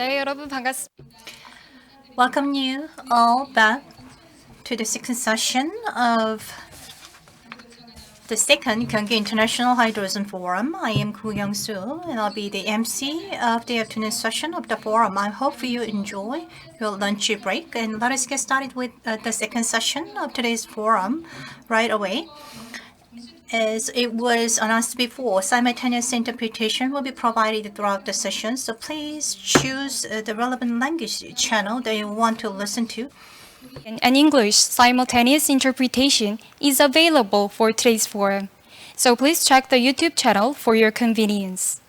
네, 여러분 반갑습니다. Welcome you all back to the second session of the second Gyeonggi International Hydrogen Forum. I am Kook-young and I'll be the MC of the afternoon session of the forum. I hope you enjoy your lunch break, and let us get started with the second session of today's forum right away. As it was announced before, simultaneous interpretation will be provided throughout the session, so please choose the relevant language channel that you want to listen to. And English simultaneous interpretation is available for today's forum. So please check the YouTube channel for your convenience.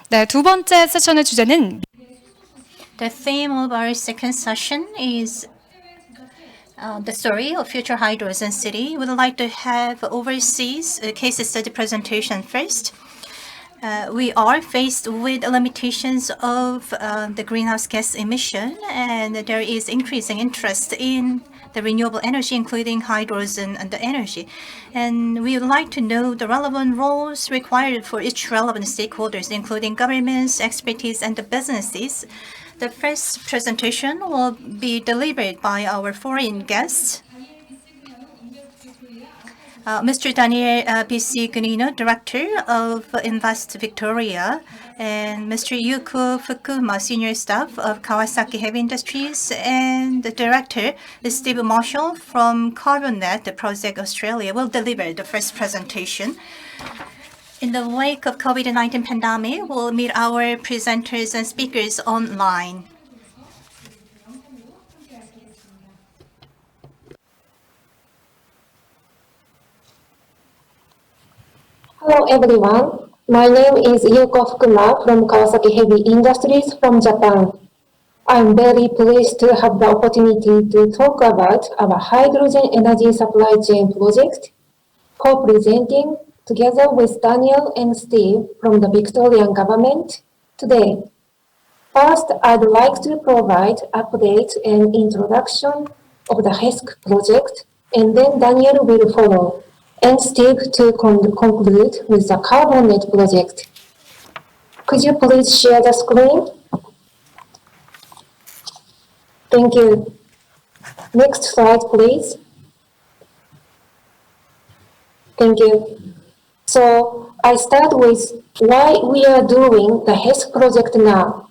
네, 두 번째 세션의 주제는 The theme of our second session is the story of future hydrogen city. We would like to have overseas case study presentation first. We are faced with limitations of the greenhouse gas emission, and there is increasing interest in the renewable energy, including hydrogen and the energy. And we would like to know the relevant roles required for each relevant stakeholders, including governments, expertise, and the businesses. The first presentation will be delivered by our foreign guests. Mr. Daniel BISIGNANO, Director of Invest Victoria, and Mr. Yuko FUKUMA, Senior Staff of Kawasaki Heavy Industries, and the Director, Steve Marshall from CarbonNet, the Project Australia, will deliver the first presentation. In the wake of COVID-19 pandemic, we'll meet our presenters and speakers online. Hello everyone, my name is Yuko FUKUMA from Kawasaki Heavy Industries from Japan. I'm very pleased to have the opportunity to talk about our hydrogen energy supply chain project, co-presenting together with Daniel and Steve from the Victorian government today. First, I'd like to provide update and introduction of the HESC project, and then Daniel will follow, and Steve to conclude with the CarbonNet project. Could you please share the screen? Thank you. Next slide, please. Thank you. So I start with why we are doing the HESC project now.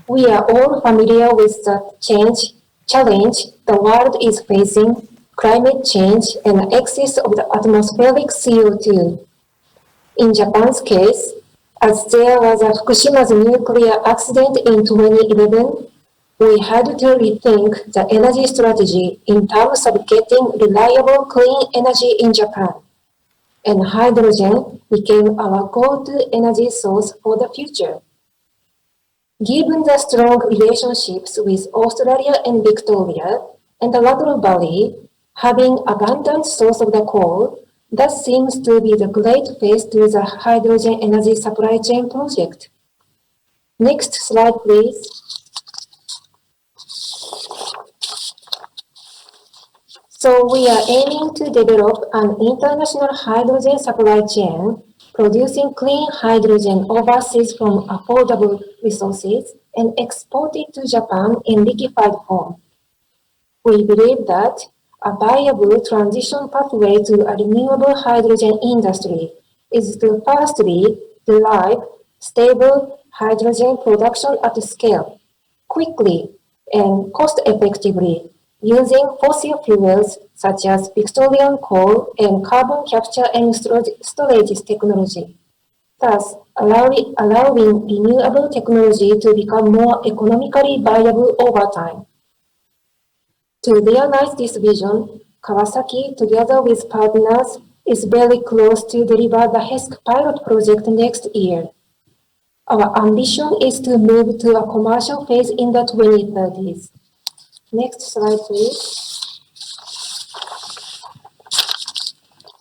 We are all familiar with the challenge the world is facing, climate change and excess of the atmospheric CO2. In Japan's case, as there was a Fukushima's nuclear accident in 2011, we had to rethink the energy strategy in terms of getting reliable clean energy in Japan. And hydrogen became our go-to energy source for the future. Given the strong relationships with Australia and Victoria and the Lateral Valley, having abundant source of the coal, that seems to be the great face to the hydrogen energy supply chain project. Next slide, please. So we are aiming to develop an international hydrogen supply chain, producing clean hydrogen overseas from affordable resources and export it to Japan in liquefied form. We believe that a viable transition pathway to a renewable hydrogen industry is to firstly derive stable hydrogen production at scale, quickly and cost-effectively, using fossil fuels such as Victorian coal and carbon capture and storage technology, thus allowing renewable technology to become more economically viable over time. To realize this vision, Kawasaki, together with partners, is very close to deliver the HESC pilot project next year. Our ambition is to move to a commercial phase in the 2030s. Next slide, please.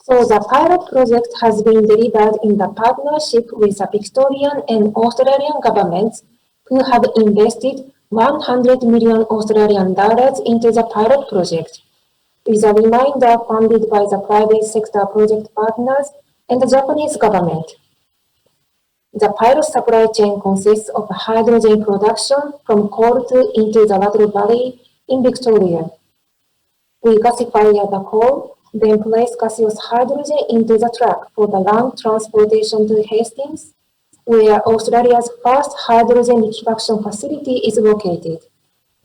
So the pilot project has been delivered in the partnership with the Victorian and Australian governments, who have invested 100 million Australian dollars into the pilot project, with a remainder funded by the private sector project partners and the Japanese government. The pilot supply chain consists of hydrogen production from coal into the Lateral Valley in Victoria. We gasify the coal, then place gaseous hydrogen into the truck for the land transportation to Hastings, where Australia's first hydrogen liquefaction facility is located.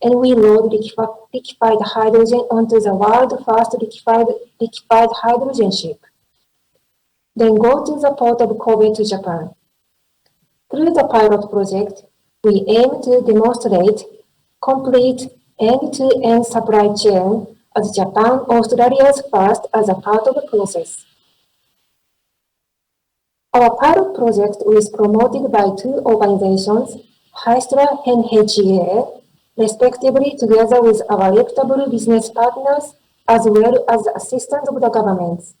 And we load liquefied hydrogen onto the world's first liquefied hydrogen ship. Then go to the port of Kobe to Japan. Through the pilot project, we aim to demonstrate complete end-to-end supply chain as Japan, Australia's first as a part of the process. Our pilot project is promoted by two organizations, HESC and HESC, respectively, together with our reputable business partners as well as the assistance of the governments.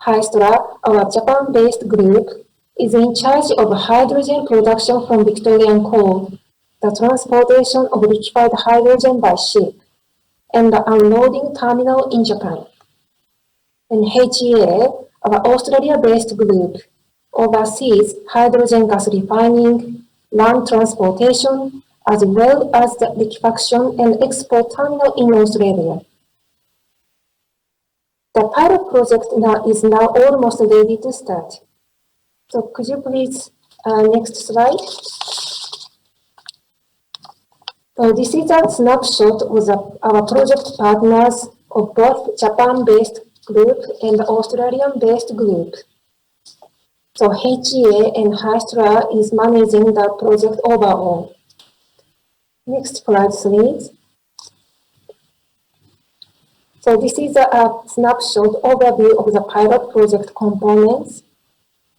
HESC, our Japan-based group, is in charge of hydrogen production from Victorian coal, the transportation of liquefied hydrogen by ship, and the unloading terminal in Japan. And HEA, our Australia-based group, oversees hydrogen gas refining, land transportation, as well as the liquefaction and export terminal in Australia. The pilot project is now almost ready to start. So could you please, next slide. So this is a snapshot of our project partners of both Japan-based group and Australian-based group. So HEA and HESC is managing the project overall. Next slide, please. So this is a snapshot overview of the pilot project components.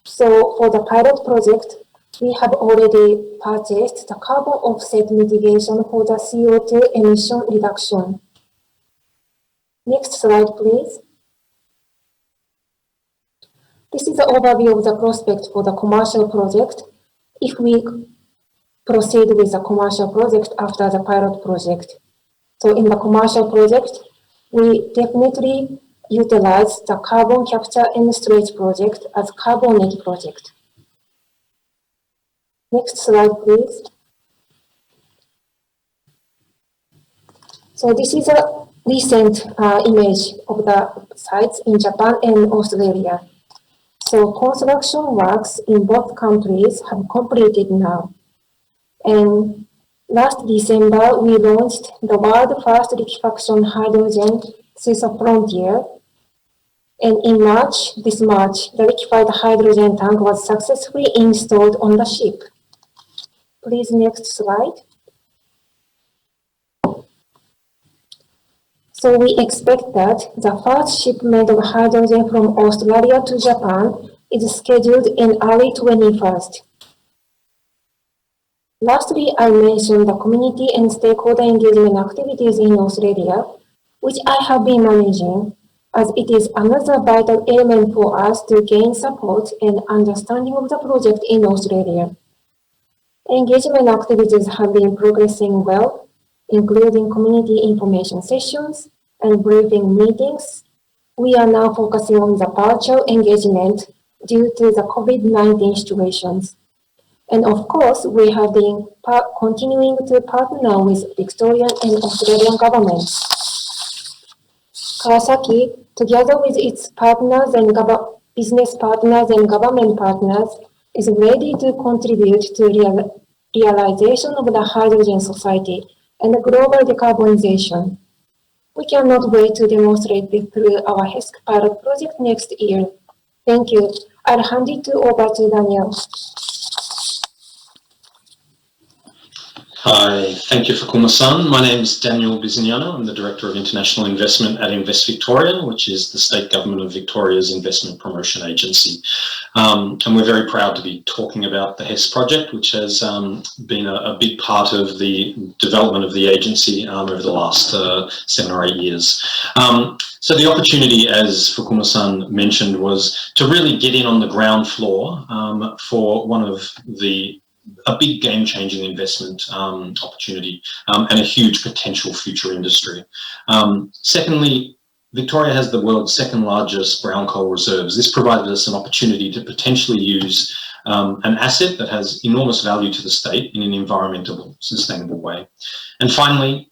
So for the pilot project, we have already purchased the carbon offset mitigation for the CO2 emission reduction. Next slide, please. This is the overview of the prospect for the commercial project if we proceed with the commercial project after the pilot project. So in the commercial project, we definitely utilize the carbon capture and storage project as CarbonNet project. Next slide, please. So this is a recent image of the sites in Japan and Australia. So construction works in both countries have completed now. And last December, we launched the world's first liquefaction hydrogen CISA Frontier. And in March, this March, the liquefied hydrogen tank was successfully installed on the ship. Please, next slide. So we expect that the first shipment of hydrogen from Australia to Japan is scheduled in early 21st. Lastly, I mentioned the community and stakeholder engagement activities in Australia, which I have been managing, as it is another vital element for us to gain support and understanding of the project in Australia. Engagement activities have been progressing well, including community information sessions and briefing meetings. We are now focusing on the virtual engagement due to the COVID-19 situations. And of course, we have been continuing to partner with Victorian and Australian governments. Kawasaki, together with its partners and business partners and government partners, is ready to contribute to realization of the hydrogen society and global decarbonization. We cannot wait to demonstrate this through our HESC pilot project next year. Thank you. I'll hand it over to Daniel. Hi, thank you, Fukuma-san. My name is Daniel BISIGNANO. I'm the Director of International Investment at Invest Victoria, which is the state government of Victoria's investment promotion agency. And we're very proud to be talking about the HESC project, which has been a big part of the development of the agency over the last 7 or 8 years. So the opportunity, as Fukuma-san mentioned, was to really get in on the ground floor for one of a big game-changing investment opportunity and a huge potential future industry. Secondly, Victoria has the world's second largest brown coal reserves. This provided us an opportunity to potentially use an asset that has enormous value to the state in an environmental, sustainable way. And finally,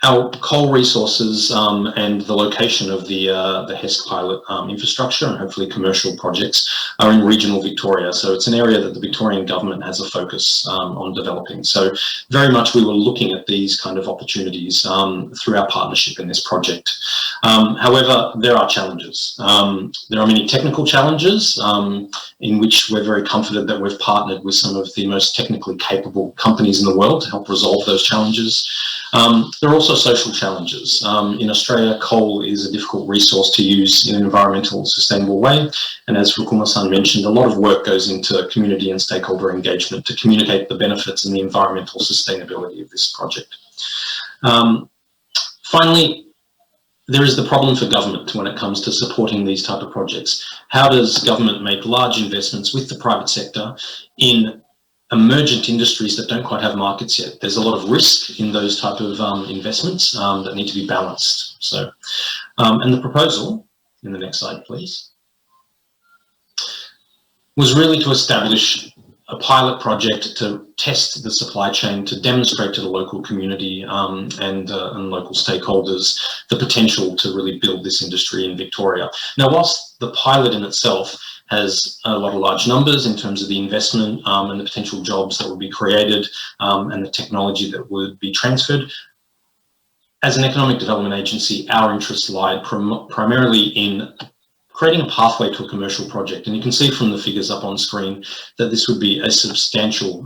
our coal resources and the location of the HESC pilot infrastructure and hopefully commercial projects are in regional Victoria. So it's an area that the Victorian government has a focus on developing. So very much we were looking at these kind of opportunities through our partnership in this project. However, there are challenges. There are many technical challenges in which we're very confident that we've partnered with some of the most technically capable companies in the world to help resolve those challenges. There are also social challenges. In Australia, coal is a difficult resource to use in an environmental, sustainable way. And as Fukuma-san mentioned, a lot of work goes into community and stakeholder engagement to communicate the benefits and the environmental sustainability of this project. Finally, there is the problem for government when it comes to supporting these type of projects. How does government make large investments with the private sector in emergent industries that don't quite have markets yet? There's a lot of risk in those type of investments that need to be balanced. So, and the proposal, in the next slide, please, was really to establish a pilot project to test the supply chain, to demonstrate to the local community and local stakeholders the potential to really build this industry in Victoria. Now, whilst the pilot in itself has a lot of large numbers in terms of the investment and the potential jobs that would be created and the technology that would be transferred, as an economic development agency, our interests lie primarily in creating a pathway to a commercial project. And you can see from the figures up on screen that this would be a substantial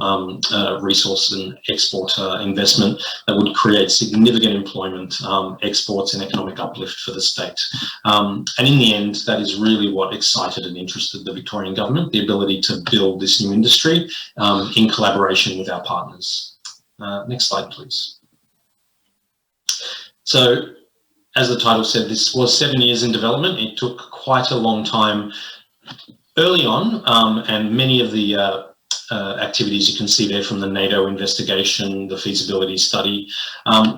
resource and export investment that would create significant employment, exports and economic uplift for the state. And in the end, that is really what excited and interested the Victorian government, the ability to build this new industry in collaboration with our partners. Next slide, please. So, as the title said, this was 7 years in development. It took quite a long time early on, and many of the activities you can see there from the NATO investigation, the feasibility study,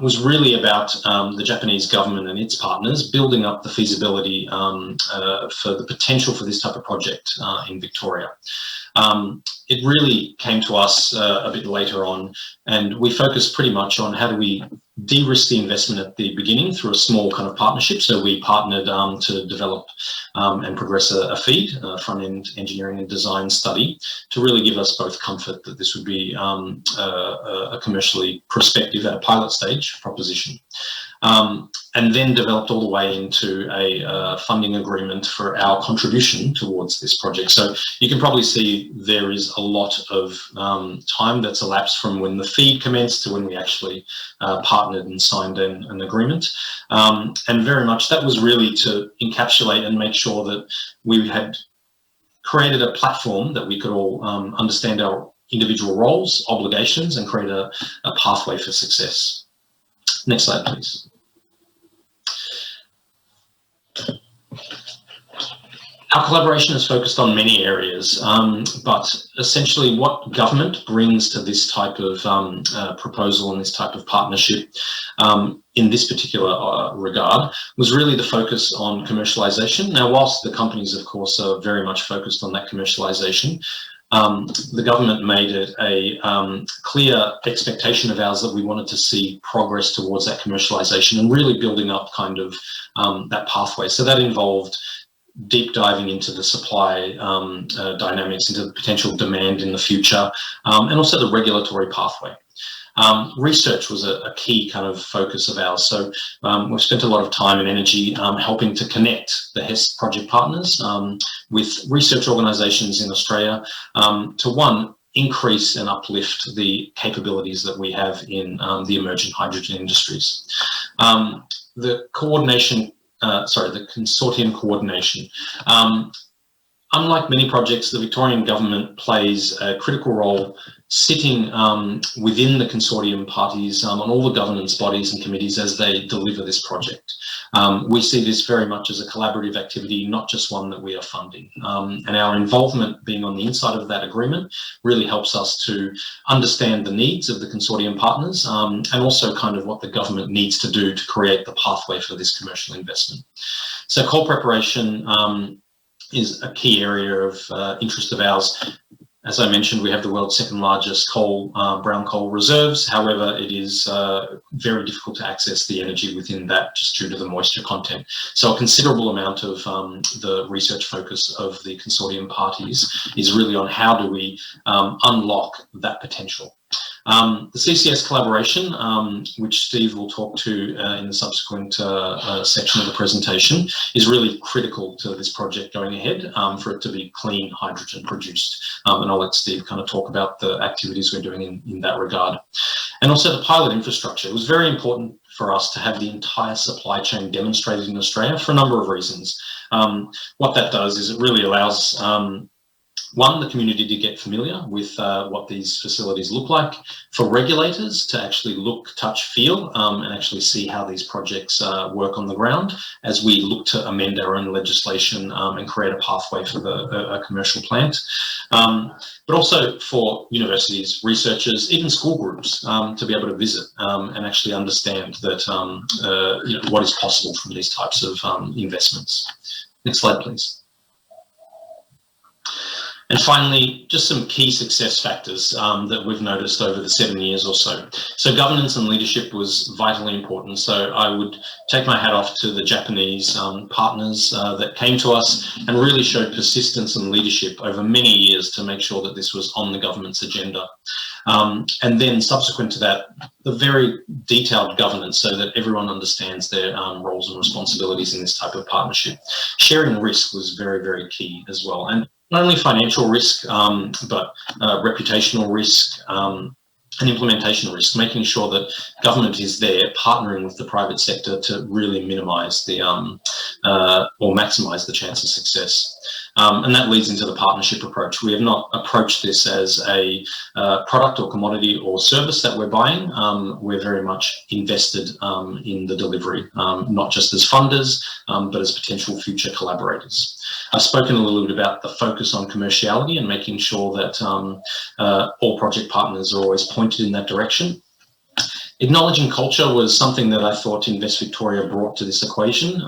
was really about the Japanese government and its partners building up the feasibility for the potential for this type of project in Victoria. It really came to us a bit later on, and we focused pretty much on how do we de-risk the investment at the beginning through a small kind of partnership. So we partnered to develop and progress a FEED, front-end engineering and design study, to really give us both comfort that this would be a commercially prospective at a pilot stage proposition. And then developed all the way into a funding agreement for our contribution towards this project. So you can probably see there is a lot of time that's elapsed from when the FEED commenced to when we actually partnered and signed an agreement. And very much that was really to encapsulate and make sure that we had created a platform that we could all understand our individual roles, obligations, and create a pathway for success. Next slide, please. Our collaboration is focused on many areas, but essentially what government brings to this type of proposal and this type of partnership in this particular regard was really the focus on commercialization. Now, whilst the companies, of course, are very much focused on that commercialization, the government made it a clear expectation of ours that we wanted to see progress towards that commercialization and really building up kind of that pathway. So that involved deep diving into the supply dynamics, into the potential demand in the future, and also the regulatory pathway. Research was a key kind of focus of ours. So we've spent a lot of time and energy helping to connect the HESC project partners with research organisations in Australia to, one, increase and uplift the capabilities that we have in the emerging hydrogen industries. The consortium coordination. Unlike many projects, the Victorian government plays a critical role sitting within the consortium parties on all the governance bodies and committees as they deliver this project. We see this very much as a collaborative activity, not just one that we are funding. And our involvement being on the inside of that agreement really helps us to understand the needs of the consortium partners and also kind of what the government needs to do to create the pathway for this commercial investment. So coal preparation is a key area of interest of ours. As I mentioned, we have the world's second largest brown coal reserves. However, it is very difficult to access the energy within that just due to the moisture content. So a considerable amount of the research focus of the consortium parties is really on how do we unlock that potential. The CCS collaboration, which Steve will talk to in the subsequent section of the presentation, is really critical to this project going ahead for it to be clean hydrogen produced. And I'll let Steve kind of talk about the activities we're doing in that regard. And also the pilot infrastructure. It was very important for us to have the entire supply chain demonstrated in Australia for a number of reasons. What that does is it really allows one, the community to get familiar with what these facilities look like, for regulators to actually look, touch, feel, and actually see how these projects work on the ground as we look to amend our own legislation and create a pathway for a commercial plant. But also for universities, researchers, even school groups to be able to visit and actually understand that you know, what is possible from these types of investments. Next slide, please. And finally, just some key success factors that we've noticed over the 7 years or so. So governance and leadership was vitally important. So I would take my hat off to the Japanese partners that came to us and really showed persistence and leadership over many years to make sure that this was on the government's agenda. And then subsequent to that, the very detailed governance so that everyone understands their roles and responsibilities in this type of partnership. Sharing risk was very, very key as well. And not only financial risk, but reputational risk and implementation risk, making sure that government is there partnering with the private sector to really minimise the or maximise the chance of success. And that leads into the partnership approach. We have not approached this as a product or commodity or service that we're buying. We're very much invested in the delivery, not just as funders, but as potential future collaborators. I've spoken a little bit about the focus on commerciality and making sure that all project partners are always pointed in that direction. Acknowledging culture was something that I thought Invest Victoria brought to this equation.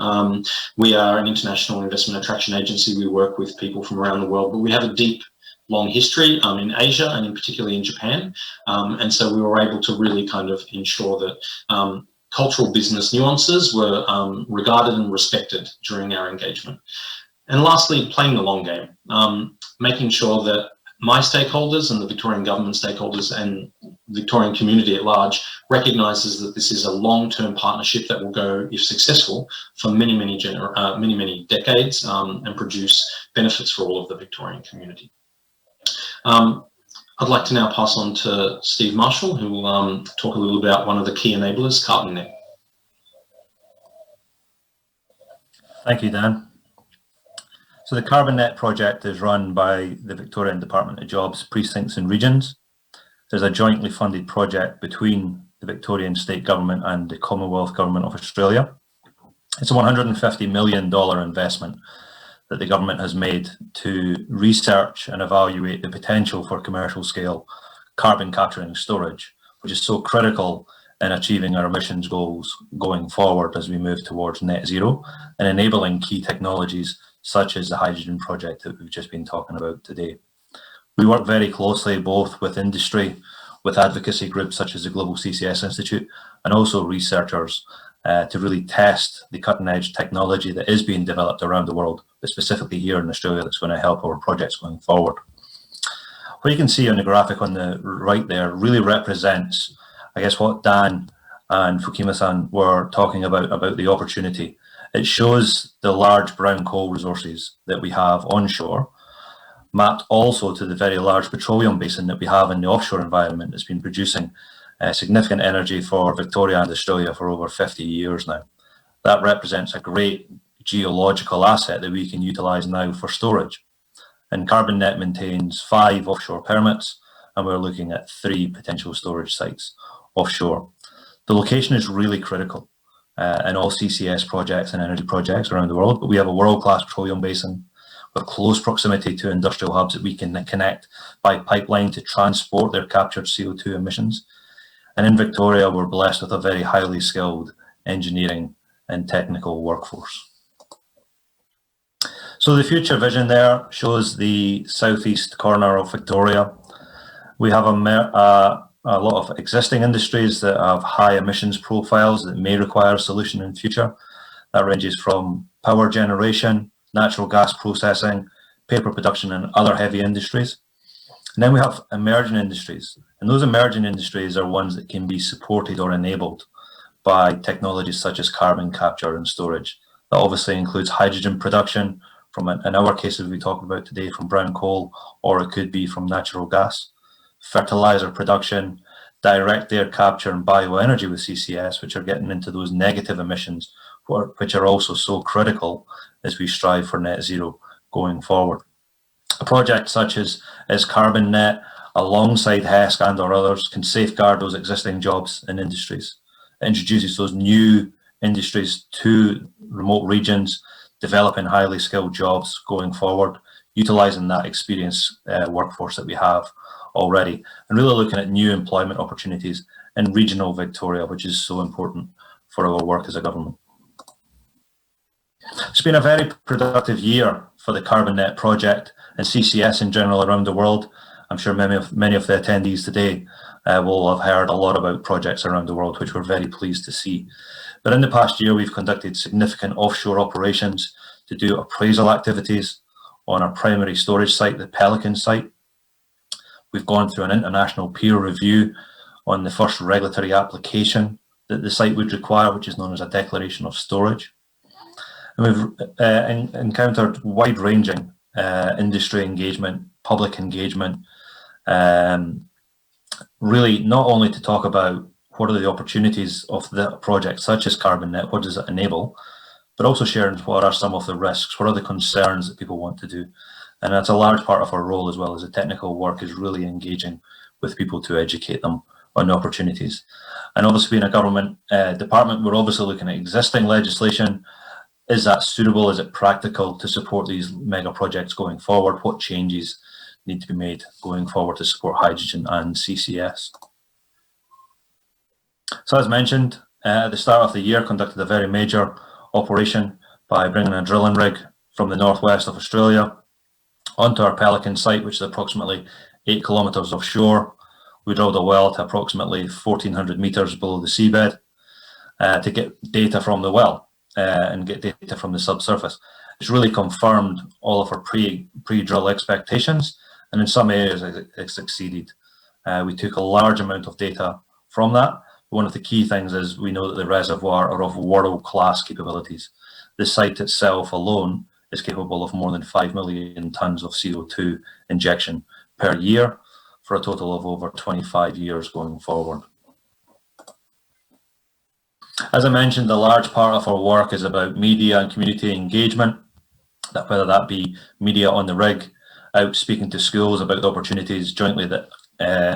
We are an international investment attraction agency. We work with people from around the world, but we have a deep, long history in Asia and in particularly in Japan. And so we were able to really kind of ensure that cultural business nuances were regarded and respected during our engagement. And lastly, playing the long game, making sure that my stakeholders and the Victorian government stakeholders and Victorian community at large recognises that this is a long-term partnership that will go, if successful, for many, many decades and produce benefits for all of the Victorian community. I'd like to now pass on to Steve Marshall, who will talk a little about one of the key enablers, CarbonNet. Thank you, Dan. So the CarbonNet project is run by the Victorian Department of Jobs, Precincts and Regions. There's a jointly funded project between the Victorian State Government and the Commonwealth Government of Australia. It's a $150 million investment that the government has made to research and evaluate the potential for commercial scale carbon capture and storage, which is so critical in achieving our emissions goals going forward as we move towards net zero and enabling key technologies such as the hydrogen project that we've just been talking about today. We work very closely both with industry, with advocacy groups such as the Global CCS Institute, and also researchers to really test the cutting edge technology that is being developed around the world, but specifically here in Australia that's going to help our projects going forward. What you can see on the graphic on the right there really represents, I guess, what Dan and Fukuma-san were talking about the opportunity. It shows the large brown coal resources that we have onshore, mapped also to the very large petroleum basin that we have in the offshore environment that's been producing significant energy for Victoria and Australia for over 50 years now. That represents a great geological asset that we can utilise now for storage. And CarbonNet maintains 5 offshore permits, and we're looking at 3 potential storage sites offshore. The location is really critical in all CCS projects and energy projects around the world, but we have a world-class petroleum basin with close proximity to industrial hubs that we can connect by pipeline to transport their captured CO2 emissions. And in Victoria, we're blessed with a very highly skilled engineering and technical workforce. So the future vision there shows the southeast corner of Victoria. We have a lot of existing industries that have high emissions profiles that may require a solution in future. That ranges from power generation, natural gas processing, paper production, and other heavy industries. And then we have emerging industries. And those emerging industries are ones that can be supported or enabled by technologies such as carbon capture and storage. That obviously includes hydrogen production from, in our cases we talked about today, from brown coal, or it could be from natural gas. Fertilizer production, direct air capture and bioenergy with CCS, which are getting into those negative emissions, which are also so critical as we strive for net zero going forward. A project such as CarbonNet, alongside HESC and or others, can safeguard those existing jobs in industries. It introduces those new industries to remote regions, developing highly skilled jobs going forward, utilising that experienced workforce that we have already, and really looking at new employment opportunities in regional Victoria, which is so important for our work as a government. It's been a very productive year for the CarbonNet project and CCS in general around the world. I'm sure many of the attendees today will have heard a lot about projects around the world, which we're very pleased to see. But in the past year, we've conducted significant offshore operations to do appraisal activities on our primary storage site, the Pelican site. We've gone through an international peer review on the first regulatory application that the site would require, which is known as a declaration of storage. And we've encountered wide-ranging industry engagement, public engagement, really not only to talk about what are the opportunities of the project such as CarbonNet, what does it enable, but also sharing what are some of the risks, what are the concerns that people want to do. And that's a large part of our role, as well as the technical work, is really engaging with people to educate them on the opportunities. And obviously being a government department, we're obviously looking at existing legislation. Is that suitable? Is it practical to support these mega projects going forward? What changes need to be made going forward to support hydrogen and CCS? So as mentioned, at the start of the year, conducted a very major operation by bringing a drilling rig from the northwest of Australia onto our Pelican site, which is approximately 8 kilometres offshore. We drilled a well to approximately 1,400 metres below the seabed to get data from the well and get data from the subsurface. It's really confirmed all of our pre-drill expectations, and in some areas it's exceeded. We took a large amount of data from that. One of the key things is we know that the reservoir are of world-class capabilities. The site itself alone is capable of more than 5 million tonnes of CO2 injection per year for a total of over 25 years going forward. As I mentioned, a large part of our work is about media and community engagement, whether that be media on the rig, out speaking to schools about the opportunities jointly that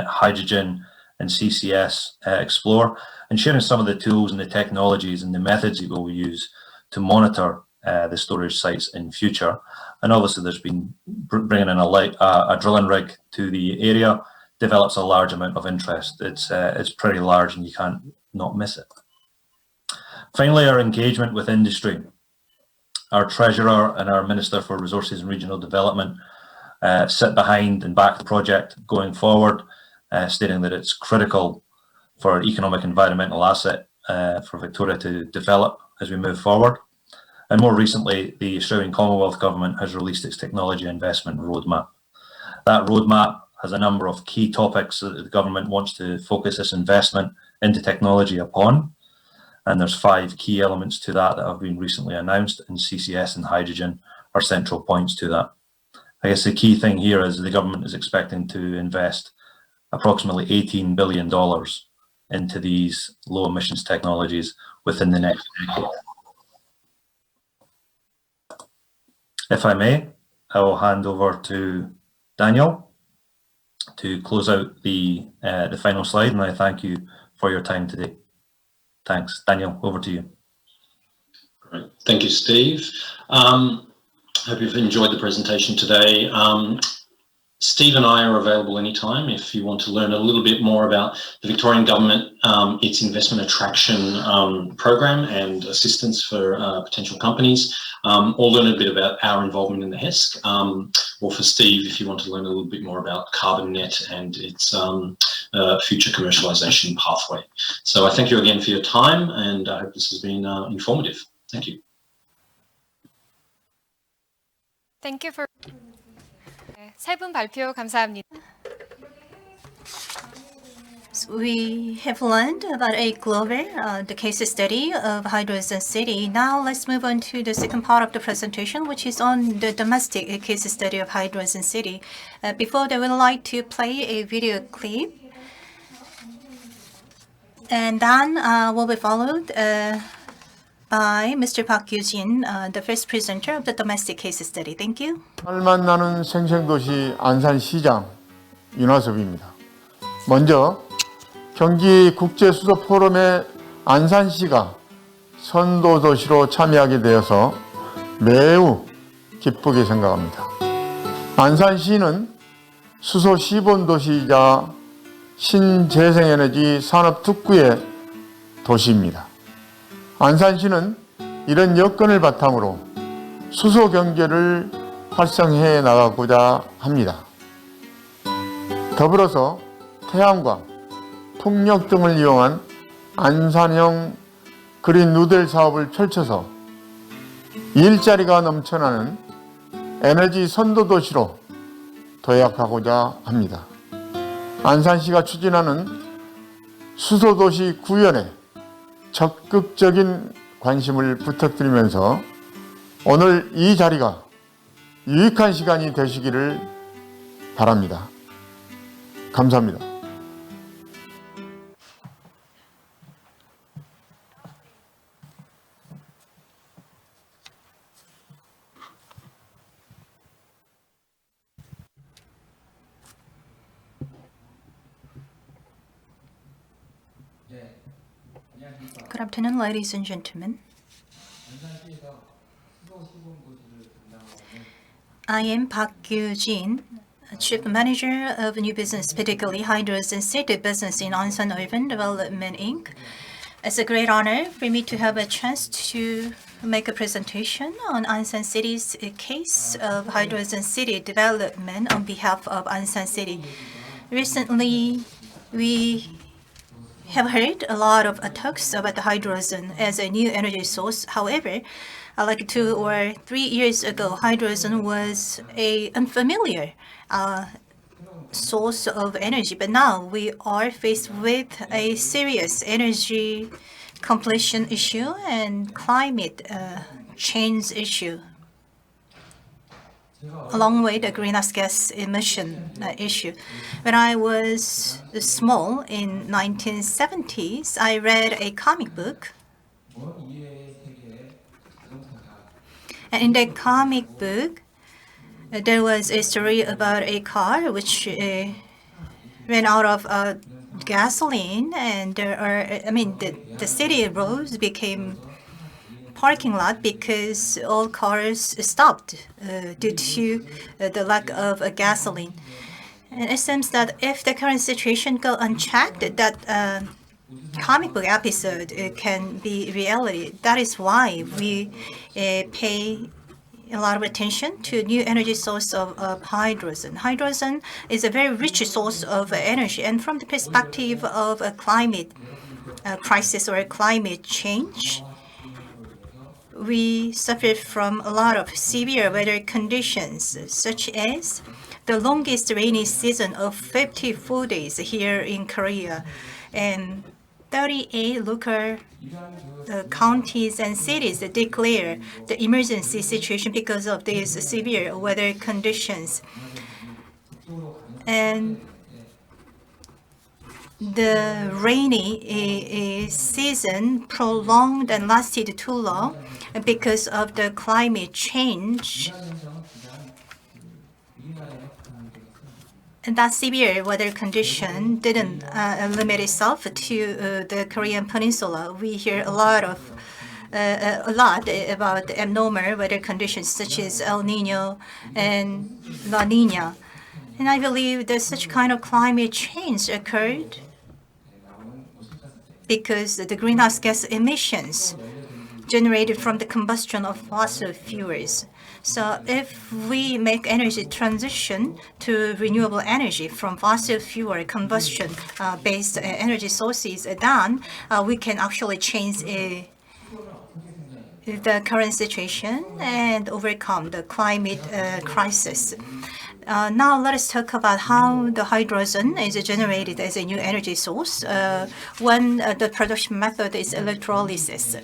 hydrogen and CCS explore, and sharing some of the tools and the technologies and the methods that we'll use to monitor the storage sites in future. And obviously there's been bringing in a drilling rig to the area develops a large amount of interest. It's pretty large and you can't not miss it. Finally, our engagement with industry. Our Treasurer and our Minister for Resources and Regional Development sit behind and back the project going forward, stating that it's critical for an economic environmental asset for Victoria to develop as we move forward. And more recently, the Australian Commonwealth Government has released its technology investment roadmap. That roadmap has a number of key topics that the government wants to focus its investment into technology upon. And there's 5 key elements to that that have been recently announced, and CCS and hydrogen are central points to that. I guess the key thing here is the government is expecting to invest approximately $18 billion into these low emissions technologies within the next decade. If I may, I will hand over to Daniel to close out the final slide, and I thank you for your time today. Thanks. Daniel, over to you. Great. Thank you, Steve. Hope you've enjoyed the presentation today. Steve and I are available anytime if you want to learn a little bit more about the Victorian Government, its investment attraction program and assistance for potential companies, or learn a bit about our involvement in the HESC, or for Steve if you want to learn a little bit more about CarbonNet and its future commercialization pathway. So I thank you again for your time, and I hope this has been informative. Thank you. Thank you for. 세 분 발표 감사합니다. We have learned about a global, the case study of Hydrogen City. Now let's move on to the second part of the presentation, which is on the domestic case study of Hydrogen City. Before that, we'd like to play a video clip, and then will be followed by Mr. Park Gyu-jin, the first presenter of the domestic case study. Thank you. 살만 나는 생생도시 안산시장 윤화섭입니다. 먼저 경기 국제수도 포럼에 안산시가 선도도시로 참여하게 되어서 매우 기쁘게 생각합니다. 안산시는 수소 시본도시이자 신재생에너지 산업 특구의 도시입니다. 안산시는 이런 여건을 바탕으로 수소 경제를 활성해 나가고자 합니다. 더불어서 태양광, 풍력 등을 이용한 안산형 그린 누델 사업을 펼쳐서 일자리가 넘쳐나는 에너지 선도 도시로 도약하고자 합니다. 안산시가 추진하는 수소도시 구현에 적극적인 관심을 부탁드리면서 오늘 이 자리가 유익한 시간이 되시기를 바랍니다. 감사합니다. Good afternoon, ladies and gentlemen. I am Park Gyu-jin, Chief Manager of New Business, particularly Hydrogen City Business in Ansan Urban Development Inc. It's a great honor for me to have a chance to make a presentation on Ansan City's case of Hydrogen City development on behalf of Ansan City. Recently, we have heard a lot of talks about the hydrogen as a new energy source. However, like 2 or 3 years ago, hydrogen was an unfamiliar source of energy. But now we are faced with a serious energy completion issue and climate change issue, along with the greenhouse gas emission issue. When I was small in 1970s, I read a comic book. And in that comic book, there was a story about a car which ran out of gasoline, and the city roads became parking lot because all cars stopped due to the lack of gasoline. And it seems that if the current situation go unchecked, that comic book episode can be reality. That is why we pay a lot of attention to new energy source of hydrogen. Hydrogen is a very rich source of energy, and from the perspective of a climate crisis or climate change, we suffer from a lot of severe weather conditions, such as the longest rainy season of 54 days here in Korea, and 38 local counties and cities declare the emergency situation because of these severe weather conditions. And the rainy season prolonged and lasted too long because of the climate change. And that severe weather condition didn't limit itself to the Korean Peninsula. We hear a lot about abnormal weather conditions such as El Nino and La Nina. And I believe that such kind of climate change occurred because the greenhouse gas emissions generated from the combustion of fossil fuels. So if we make energy transition to renewable energy from fossil fuel combustion based energy sources, then we can actually change the current situation and overcome the climate crisis. Now let us talk about how the hydrogen is generated as a new energy source when the production method is electrolysis.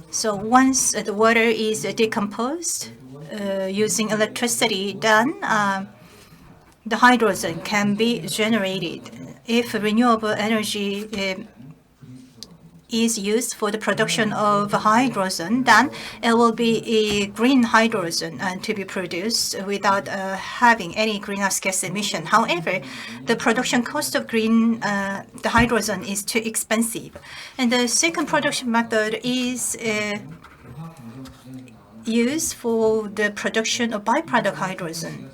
So once the water is decomposed using electricity, then the hydrogen can be generated. If renewable energy is used for the production of hydrogen, then it will be a green hydrogen to be produced without having any greenhouse gas emission. However, the production cost of the hydrogen is too expensive. And the second production method is used for the production of byproduct hydrogen.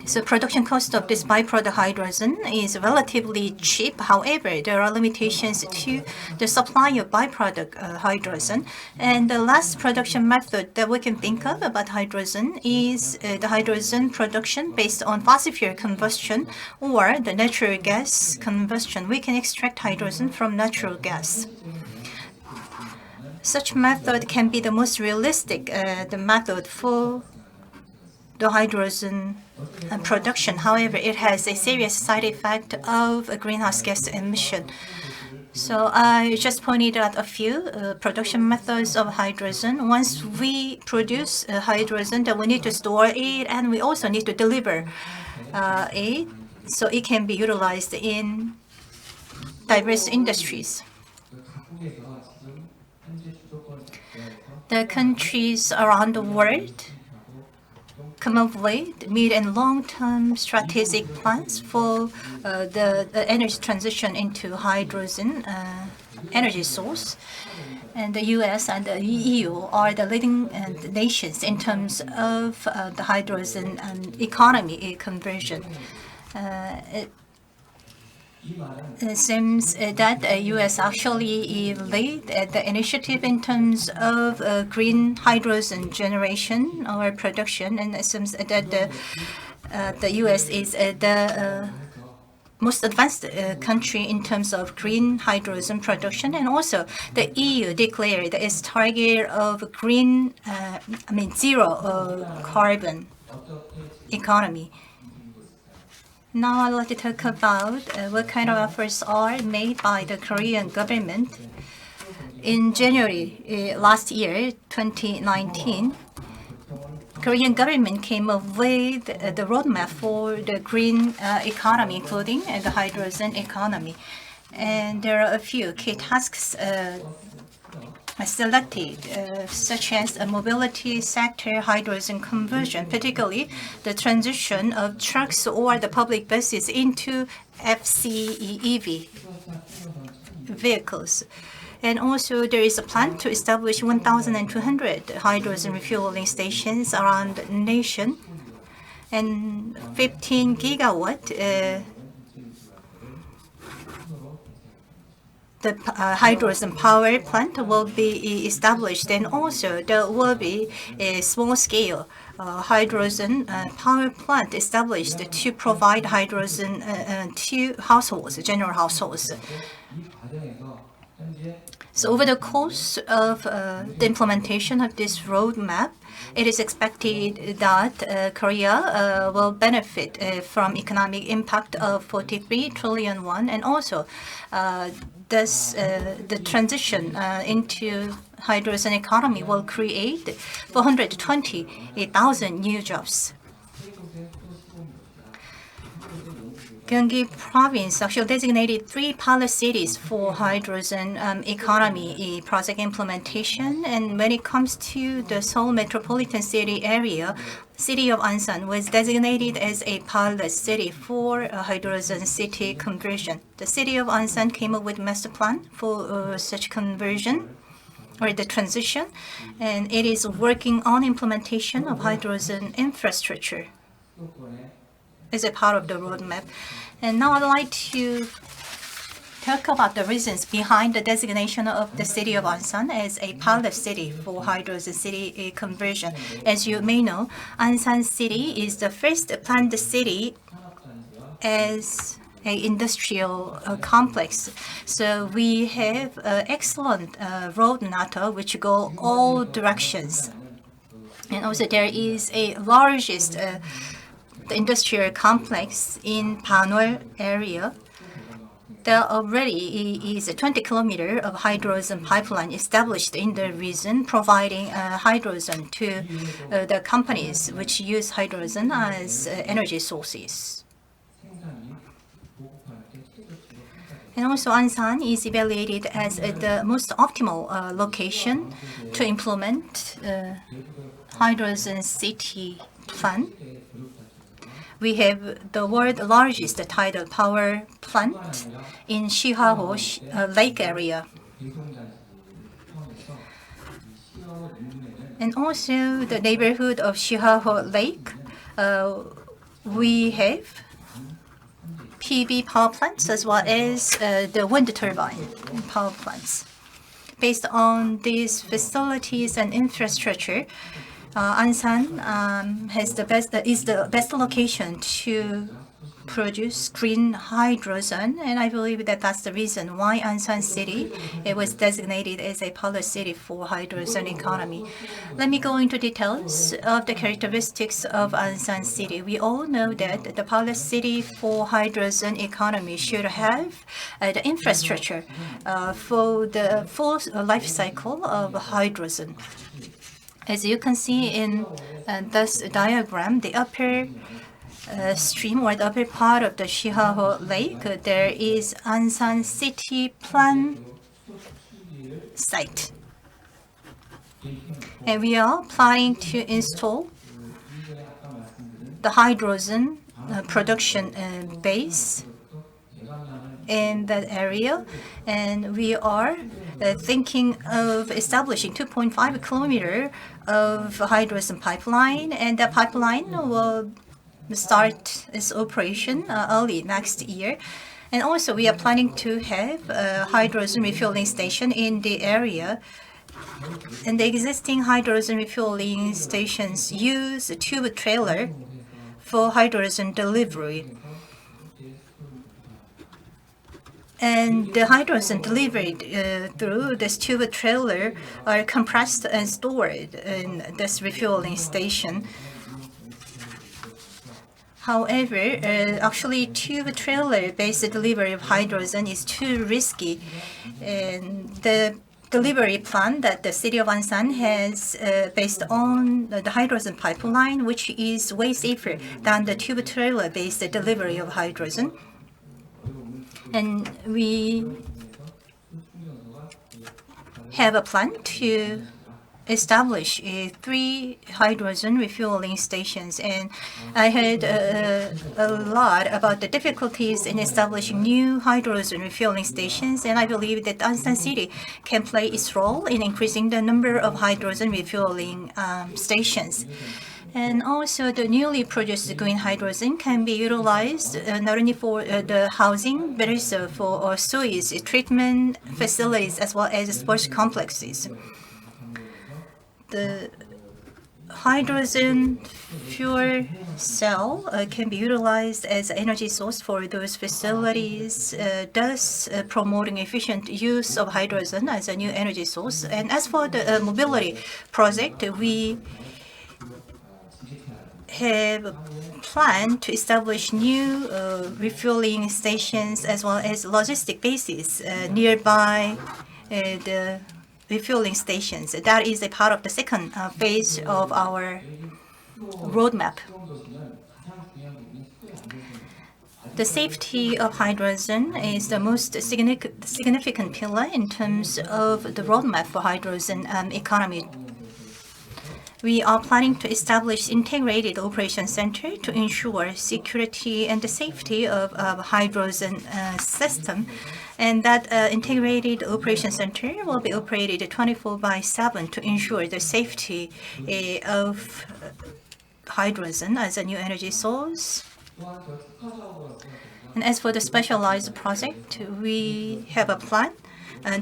So production cost of this byproduct hydrogen is relatively cheap. However, there are limitations to the supply of byproduct hydrogen. And the last production method that we can think of about hydrogen is the hydrogen production based on fossil fuel combustion or the natural gas combustion. We can extract hydrogen from natural gas. Such method can be the most realistic the method for the hydrogen production. However, it has a serious side effect of a greenhouse gas emission. So I just pointed out a few production methods of hydrogen. Once we produce hydrogen, then we need to store it, and we also need to deliver it so it can be utilized in diverse industries. The countries around the world come up with mid and long-term strategic plans for the energy transition into hydrogen energy source. And the US and the EU are the leading nations in terms of the hydrogen economy conversion. It seems that the U.S. actually lead the initiative in terms of green hydrogen generation or production, and it seems that the U.S. is the most advanced country in terms of green hydrogen production, and also the EU declared its target of green, zero carbon economy. Now I'd like to talk about what kind of efforts are made by the Korean government. In January last year, 2019, Korean government came up with the roadmap for the green economy, including the hydrogen economy. And there are a few key tasks selected, such as a mobility sector hydrogen conversion, particularly the transition of trucks or the public buses into FCEV vehicles. And also there is a plan to establish 1,200 hydrogen refueling stations around the nation, and 15 gigawatt the hydrogen power plant will be established, and also there will be a small-scale hydrogen power plant established to provide hydrogen to households, general households. So over the course of the implementation of this roadmap, it is expected that Korea will benefit from economic impact of 43 trillion won, and also the transition into hydrogen economy will create 420,000 new jobs. Gyeonggi province actually designated 3 pilot cities for hydrogen economy project implementation. And when it comes to the Seoul metropolitan city area, city of Ansan was designated as a pilot city for hydrogen city conversion. The city of Ansan came up with master plan for such conversion or the transition, and it is working on implementation of hydrogen infrastructure. as a part of the roadmap. And now I'd like to talk about the reasons behind the designation of the city of Ansan as a pilot city for hydrogen city conversion. As you may know, Ansan City is the first planned city as an industrial complex. So we have excellent road network which go all directions. And also there is a largest industrial complex in Panwell area. There already is a 20 kilometer of hydrogen pipeline established in the region, providing hydrogen to the companies which use hydrogen as energy sources. And also Ansan is evaluated as the most optimal location to implement hydrogen city plan. We have the world's largest tidal power plant in Shihaho Lake area. And also the neighborhood of Shihaho Lake, we have PV power plants as well as the wind turbine power plants. Based on these facilities and infrastructure, Ansan is the best location to produce green hydrogen, and I believe that that's the reason why Ansan City was designated as a pilot city for hydrogen economy. Let me go into details of the characteristics of Ansan City. We all know that the pilot city for hydrogen economy should have the infrastructure for the full life cycle of hydrogen. As you can see in this diagram, the upper stream or the upper part of the Shihaho Lake, there is Ansan City Plan site. And we are planning to install the hydrogen production base in that area, and we are thinking of establishing 2.5 kilometer of hydrogen pipeline, and the pipeline will start its operation early next year. And also we are planning to have a hydrogen refueling station in the area. And the existing hydrogen refueling stations use a tube trailer for hydrogen delivery. And the hydrogen delivered through this tube trailer are compressed and stored in this refueling station. However, actually tube trailer-based delivery of hydrogen is too risky. And the delivery plan that the city of Ansan has based on the hydrogen pipeline, which is way safer than the tube trailer-based delivery of hydrogen. And we have a plan to establish 3 hydrogen refueling stations. And I heard a lot about the difficulties in establishing new hydrogen refueling stations, and I believe that Ansan City can play its role in increasing the number of hydrogen refueling stations. And also the newly produced green hydrogen can be utilized not only for the housing, but also for sewage treatment facilities as well as sports complexes. The hydrogen fuel cell can be utilized as an energy source for those facilities, thus promoting efficient use of hydrogen as a new energy source. And as for the mobility project, we have a plan to establish new refueling stations as well as logistic bases nearby the refueling stations. That is a part of the second phase of our roadmap. The safety of hydrogen is the most significant pillar in terms of the roadmap for hydrogen economy. We are planning to establish integrated operation center to ensure security and the safety of hydrogen system. And that integrated operation center will be operated 24/7 to ensure the safety of hydrogen as a new energy source. And as for the specialized project, we have a plan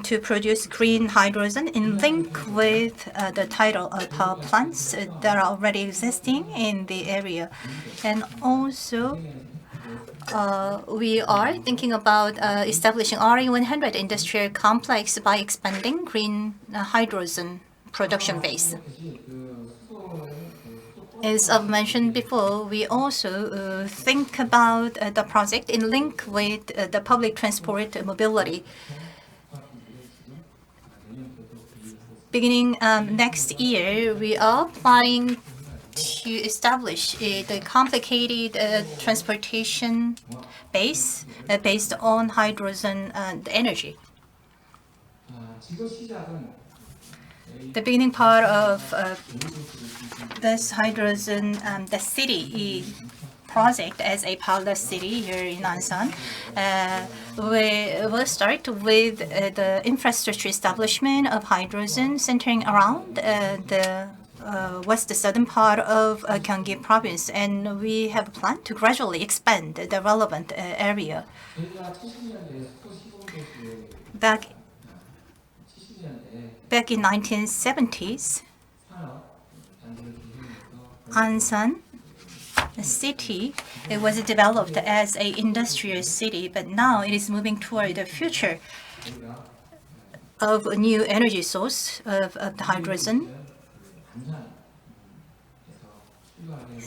to produce green hydrogen in link with the tidal power plants that are already existing in the area. And also, we are thinking about establishing RE100 industrial complex by expanding green hydrogen production base. As I've mentioned before, we also think about the project in link with the public transport mobility. Beginning next year, we are planning to establish the complicated transportation base based on hydrogen and energy. The beginning part of this hydrogen, the city project as a pilot city here in Ansan, we will start with the infrastructure establishment of hydrogen centering around the west southern part of Gyeonggi province, and we have a plan to gradually expand the relevant area. Back in 1970s, Ansan city, it was developed as an industrial city, but now it is moving toward the future of a new energy source of the hydrogen.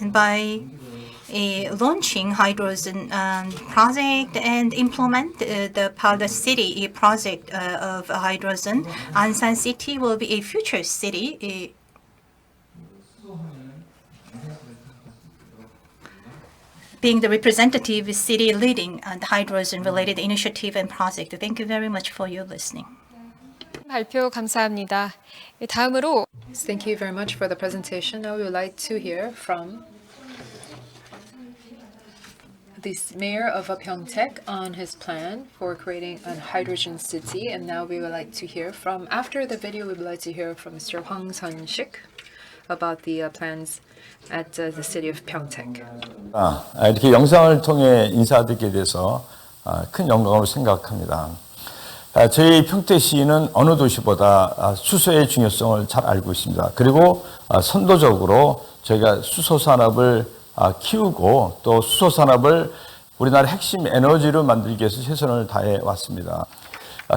And by launching hydrogen project and implement the pilot city project of hydrogen, Ansan city will be a future city. Being the representative city leading the hydrogen-related initiative and project. Thank you very much for your listening. 발표 감사합니다. 다음으로 Thank you very much for the presentation. Now we would like to hear from the mayor of Pyeongtaek on his plan for creating a hydrogen city. And now we would like to hear from, after the video, we would like to hear from Mr. Hwang Seon-sik about the plans at the city of Pyeongtaek. 이렇게 영상을 통해 인사드리게 돼서 큰 영광으로 생각합니다. 저희 평택시는 어느 도시보다 수소의 중요성을 잘 알고 있습니다. 그리고 선도적으로 저희가 수소 산업을 키우고 또 수소 산업을 우리나라 핵심 에너지로 만들기 위해서 최선을 다해 왔습니다.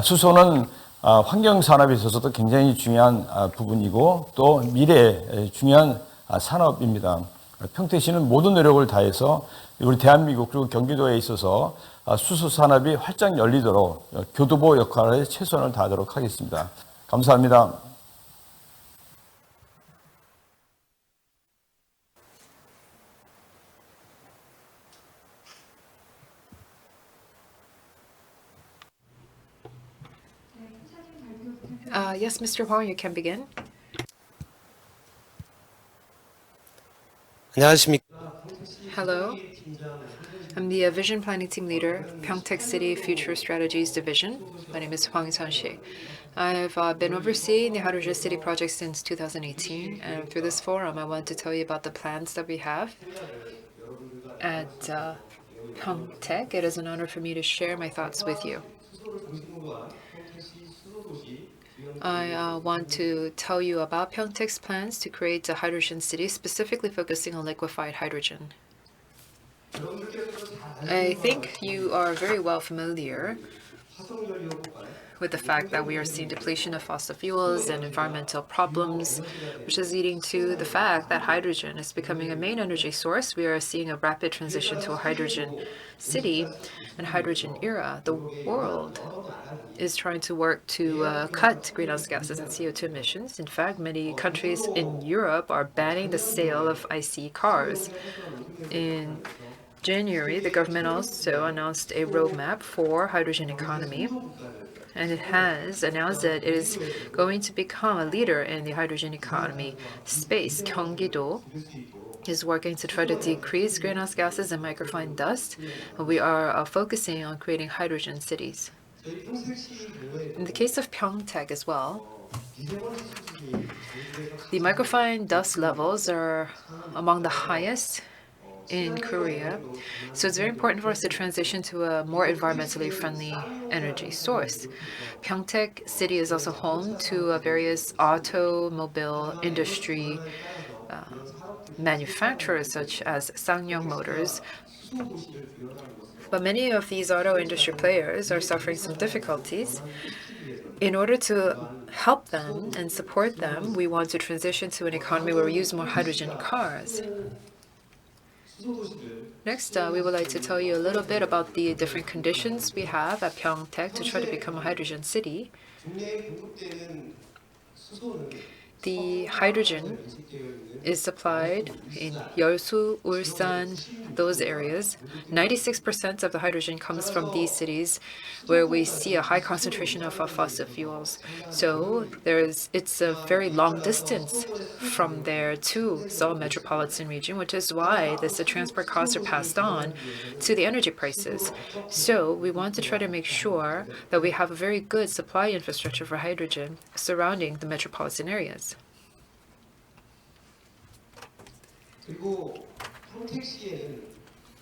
수소는 환경 산업에 있어서도 굉장히 중요한 부분이고 또 미래의 중요한 산업입니다. 평택시는 모든 노력을 다해서 우리 대한민국 그리고 경기도에 있어서 수소 산업이 활짝 열리도록 교두보 역할에 최선을 다하도록 하겠습니다. 감사합니다. Yes, Mr. Hwang, you can begin. 안녕하십니까. Hello. I'm the Vision Planning Team Leader, Pyeongtaek City Future Strategies Division. My name is Hwang Seon-sik. I've been overseeing the Hydrogen City project since 2018, and through this forum, I want to tell you about the plans that we have at Pyeongtaek. It is an honor for me to share my thoughts with you. I want to tell you about Pyeongtaek's plans to create a hydrogen city, specifically focusing on liquefied hydrogen. I think you are very well familiar with the fact that we are seeing depletion of fossil fuels and environmental problems, which is leading to the fact that hydrogen is becoming a main energy source. We are seeing a rapid transition to a hydrogen city and hydrogen era. The world is trying to work to cut greenhouse gases and CO2 emissions. In fact, many countries in Europe are banning the sale of ICE cars. In January, the government also announced a roadmap for hydrogen economy, and it has announced that it is going to become a leader in the hydrogen economy space. Gyeonggi is working to try to decrease greenhouse gases and microfine dust. We are focusing on creating hydrogen cities. In the case of Pyeongtaek as well, the microfine dust levels are among the highest in Korea. So it's very important for us to transition to a more environmentally friendly energy source. Pyeongtaek City is also home to various automobile industry manufacturers such as Ssangyong Motors. But many of these auto industry players are suffering some difficulties. In order to help them and support them, we want to transition to an economy where we use more hydrogen cars. Next, we would like to tell you a little bit about the different conditions we have at Pyeongtaek to try to become a hydrogen city. The hydrogen is supplied in Yeosu, Ulsan, those areas. 96% of the hydrogen comes from these cities where we see a high concentration of fossil fuels. So it's a very long distance from there to Seoul metropolitan region, which is why the transport costs are passed on to the energy prices. So we want to try to make sure that we have a very good supply infrastructure for hydrogen surrounding the metropolitan areas.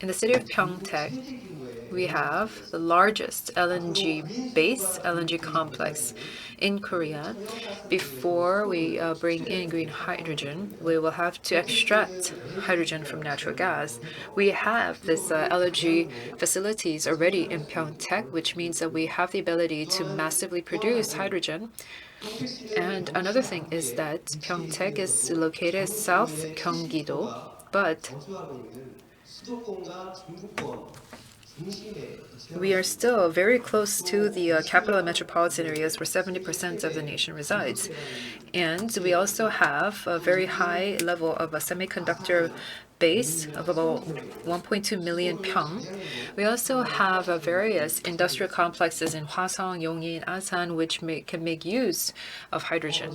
In the city of Pyeongtaek, we have the largest LNG complex in Korea. Before we bring in green hydrogen, we will have to extract hydrogen from natural gas. We have this LNG facilities already in Pyeongtaek, which means that we have the ability to massively produce hydrogen. And another thing is that Pyeongtaek is located south Gyeonggi-do, but we are still very close to the capital and metropolitan areas where 70% of the nation resides. And we also have a very high level of a semiconductor base of about 1.2 million pyeong. We also have various industrial complexes in Hwaseong, Gyeonggi, and Ansan, which can make use of hydrogen.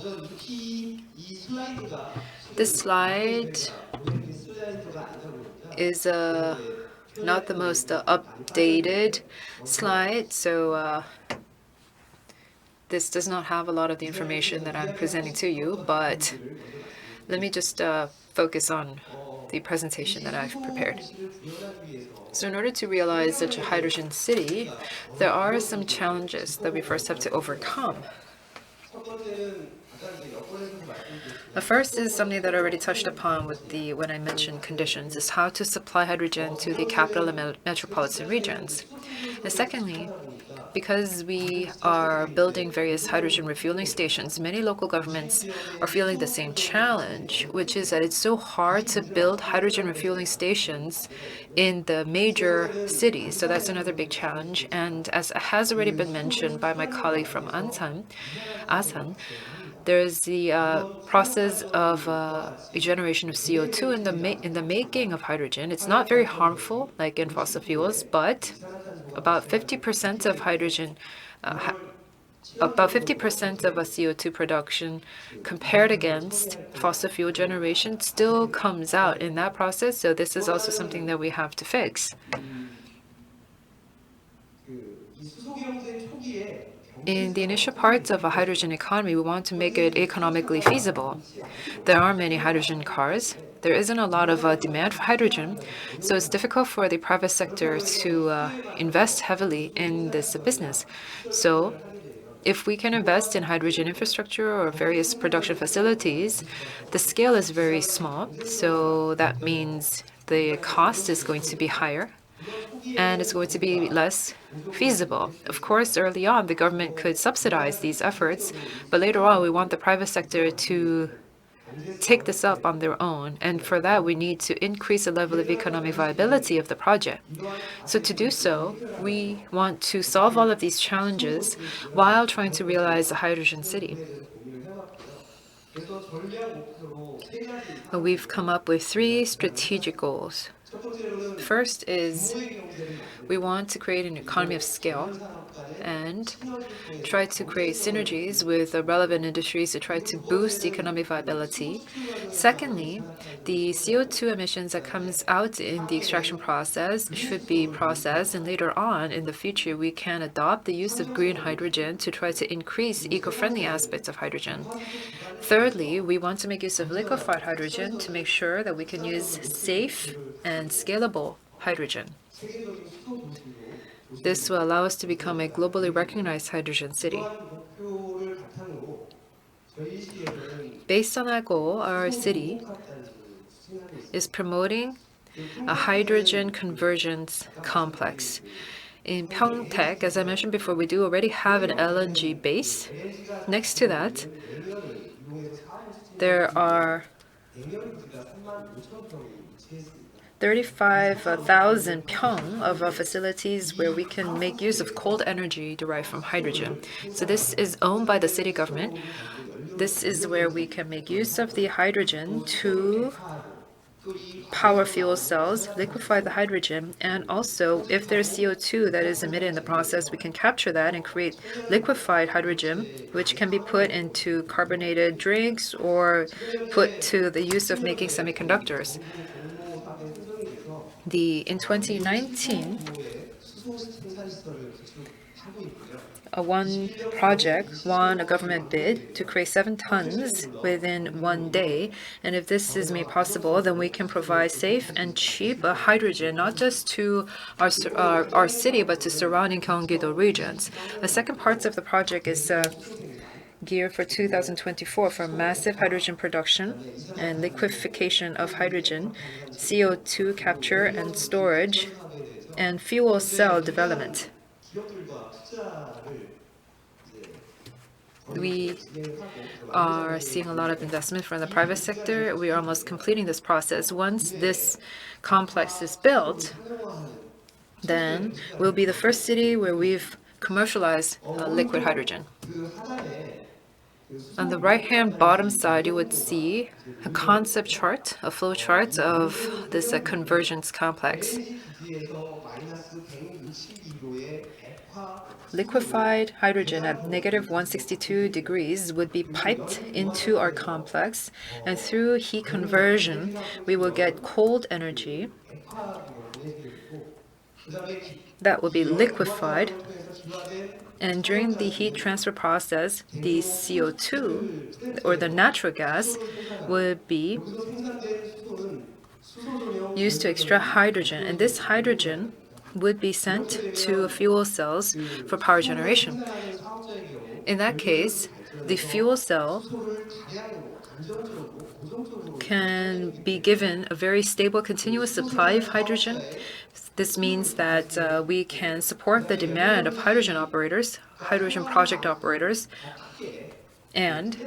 This slide is not the most updated slide, so this does not have a lot of the information that I'm presenting to you, but let me just focus on the presentation that I've prepared. So in order to realize such a hydrogen city, there are some challenges that we first have to overcome. The first is something that I already touched upon when I mentioned conditions, is how to supply hydrogen to the capital and metropolitan regions. And secondly, because we are building various hydrogen refueling stations, many local governments are feeling the same challenge, which is that it's so hard to build hydrogen refueling stations in the major cities. So that's another big challenge. And as has already been mentioned by my colleague from Ansan, there's the process of regeneration of CO2 in the making of hydrogen. It's not very harmful like in fossil fuels, but about 50% of hydrogen, about 50% of a CO2 production compared against fossil fuel generation still comes out in that process. So this is also something that we have to fix. In the initial parts of a hydrogen economy, we want to make it economically feasible. There aren't many hydrogen cars. There isn't a lot of demand for hydrogen, so it's difficult for the private sector to invest heavily in this business. So if we can invest in hydrogen infrastructure or various production facilities, the scale is very small, so that means the cost is going to be higher and it's going to be less feasible. Of course, early on, the government could subsidize these efforts, but later on, we want the private sector to take this up on their own, and for that, we need to increase the level of economic viability of the project. So to do so, we want to solve all of these challenges while trying to realize a hydrogen city. We've come up with 3 strategic goals. First is we want to create an economy of scale and try to create synergies with the relevant industries to try to boost economic viability. Secondly, the CO2 emissions that comes out in the extraction process should be processed, and later on in the future we can adopt the use of green hydrogen to try to increase eco-friendly aspects of hydrogen. Thirdly, we want to make use of liquefied hydrogen to make sure that we can use safe and scalable hydrogen. This will allow us to become a globally recognized hydrogen city. Based on that goal, our city is promoting a hydrogen convergence complex. In Pyeongtaek, as I mentioned before, we do already have an LNG base. Next to that, there are 35,000 Pyeong of facilities where we can make use of cold energy derived from hydrogen. So this is owned by the city government. This is where we can make use of the hydrogen to power fuel cells, liquefy the hydrogen, and also if there's CO2 that is emitted in the process, we can capture that and create liquefied hydrogen, which can be put into carbonated drinks or put to the use of making semiconductors. In 2019, one project won a government bid to create 7 tons within 1 day. And if this is made possible, then we can provide safe and cheap hydrogen, not just to our city, but to surrounding Gyeonggi regions. The second part of the project is geared for 2024 for massive hydrogen production and liquefaction of hydrogen, CO2 capture and storage, and fuel cell development. We are seeing a lot of investment from the private sector. We are almost completing this process. Once this complex is built, then we'll be the first city where we've commercialized liquid hydrogen. On the right-hand bottom side, you would see a concept chart, a flow chart of this convergence complex. Liquefied hydrogen at -162 degrees would be piped into our complex, and through heat conversion, we will get cold energy that will be liquefied. And during the heat transfer process, the CO2 or the natural gas would be used to extract hydrogen, and this hydrogen would be sent to fuel cells for power generation. In that case, the fuel cell can be given a very stable, continuous supply of hydrogen. This means that we can support the demand of hydrogen operators, hydrogen project operators, and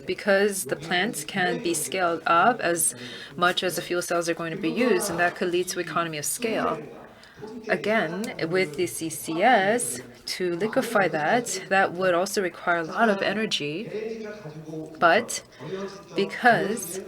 because the plants can be scaled up as much as the fuel cells are going to be used, and that could lead to economy of scale. Again, with the CCS, to liquefy that would also require a lot of energy, but because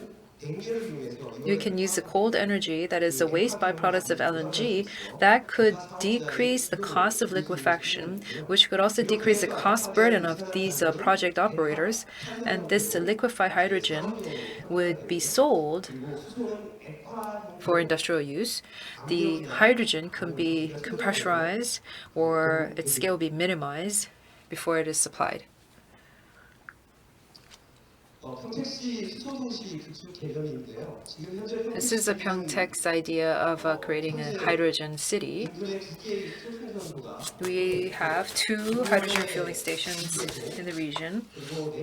you can use the cold energy that is the waste byproducts of LNG, that could decrease the cost of liquefaction, which could also decrease the cost burden of these project operators. And this liquefied hydrogen would be sold for industrial use. The hydrogen can be compressurized or its scale will be minimized before it is supplied. This is a Pyeongtaek's idea of creating a hydrogen city. We have 2 hydrogen refueling stations in the region.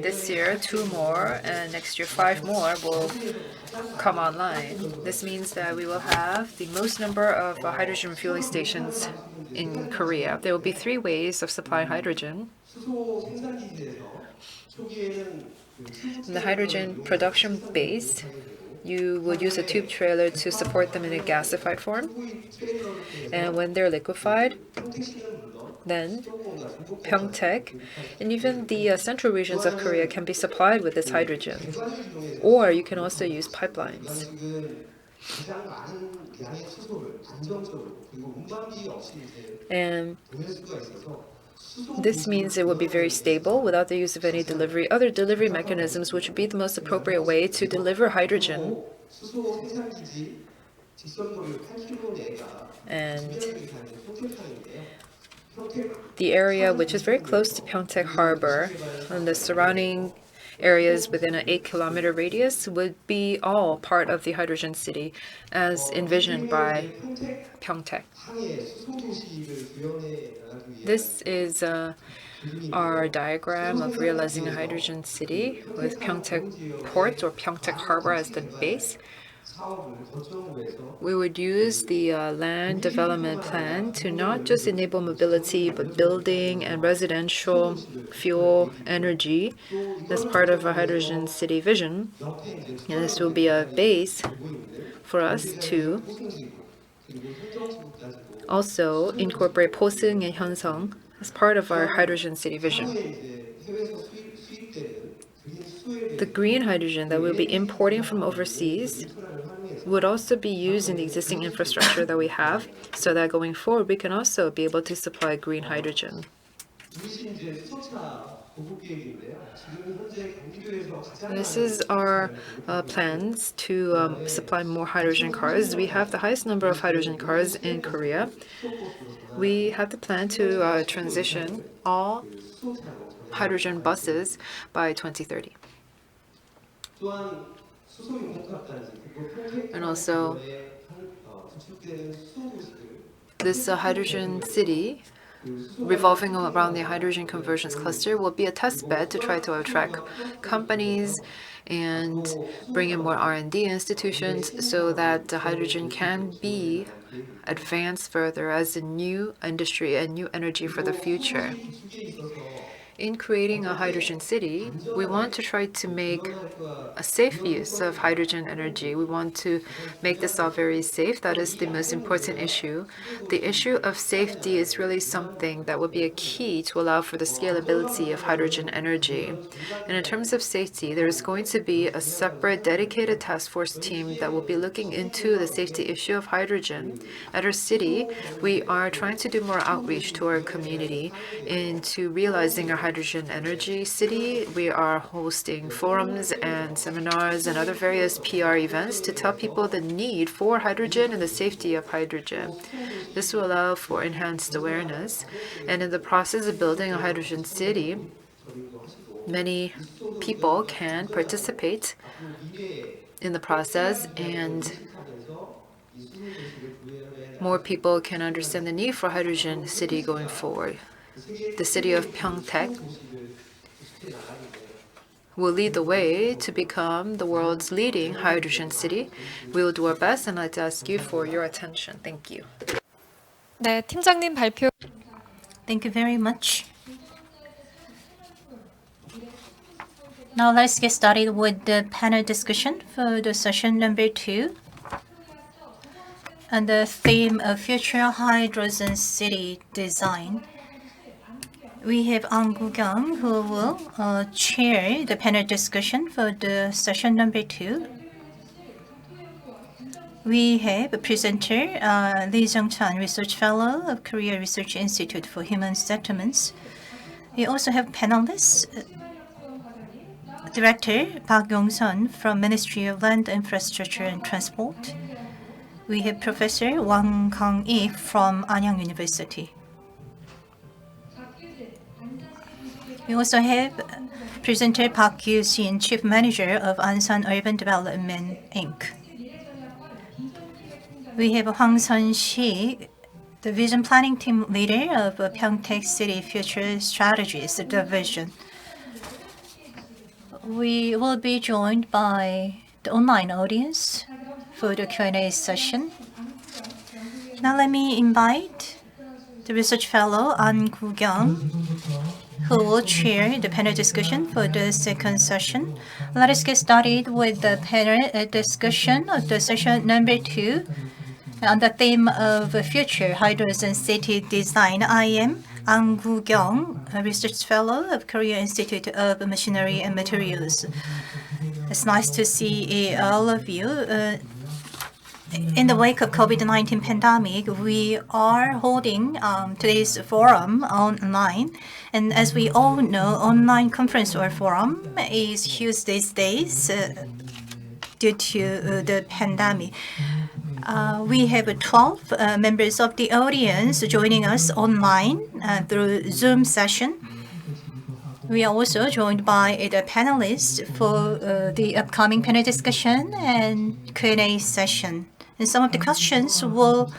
This year, 2 more, and next year, 5 more will come online. This means that we will have the most number of hydrogen refueling stations in Korea. There will be 3 ways of supplying hydrogen. In the hydrogen production base, you would use a tube trailer to support them in a gasified form. And when they're liquefied, then Pyeongtaek and even the central regions of Korea can be supplied with this hydrogen. Or you can also use pipelines. And this means it will be very stable without the use of any other delivery mechanisms, which would be the most appropriate way to deliver hydrogen. And the area which is very close to Pyeongtaek Harbor and the surrounding areas within an 8-kilometer radius would be all part of the hydrogen city as envisioned by Pyeongtaek. This is our diagram of realizing a hydrogen city with Pyeongtaek Port or Pyeongtaek Harbor as the base. We would use the land development plan to not just enable mobility, but building and residential fuel energy as part of a hydrogen city vision. And this will be a base for us to also incorporate Poseung and Hyunsung as part of our hydrogen city vision. The green hydrogen that we'll be importing from overseas would also be used in the existing infrastructure that we have, so that going forward we can also be able to supply green hydrogen. This is our plans to supply more hydrogen cars. We have the highest number of hydrogen cars in Korea. We have the plan to transition all hydrogen buses by 2030. And also, this hydrogen city revolving around the hydrogen conversions cluster will be a test bed to try to attract companies and bring in more R&D institutions so that the hydrogen can be advanced further as a new industry and new energy for the future. In creating a hydrogen city, we want to try to make a safe use of hydrogen energy. We want to make this all very safe. That is the most important issue. The issue of safety is really something that will be a key to allow for the scalability of hydrogen energy. And in terms of safety, there is going to be a separate dedicated task force team that will be looking into the safety issue of hydrogen. At our city, we are trying to do more outreach to our community into realizing our hydrogen energy city. We are hosting forums and seminars and other various PR events to tell people the need for hydrogen and the safety of hydrogen. This will allow for enhanced awareness. And in the process of building a hydrogen city, many people can participate in the process, and more people can understand the need for hydrogen city going forward. The city of Pyeongtaek will lead the way to become the world's leading hydrogen city. We will do our best, and I'd like to ask you for your attention. Thank you. 네, 팀장님 발표. Thank you very much. Now let's get started with the panel discussion for the session number 2. And the theme of future hydrogen city design. We have Kook-young who will chair the panel discussion for the session number 2. We have a presenter, Lee Jung-chan, Research Fellow of Korea Research Institute for Human Settlements. We also have panelists, Director Park Yong-sun from Ministry of Land, Infrastructure and Transport. We have Professor Wang Kang-lee from Anyang University. We also have presenter Park Gyu-jin, Chief Manager of Ansan Urban Development, Inc. We have Hwang Seon-sik, the Vision Planning Team Leader of Pyeongtaek City Future Strategies Division. We will be joined by the online audience for the Q&A session. Now let me invite the Research Fellow, Kook-young, who will chair the panel discussion for the second session. Let us get started with the panel discussion of the session number 2 on the theme of future hydrogen city design. I am Kook-young, a research fellow of Korea Institute of Machinery and Materials. It's nice to see all of you. in the wake of COVID-19 pandemic, we are holding today's forum online. And as we all know, online conference or forum is huge these days due to the pandemic. We have 12 members of the audience joining us online through Zoom session. We are also joined by the panelists for the upcoming panel discussion and Q&A session. And some of the questions will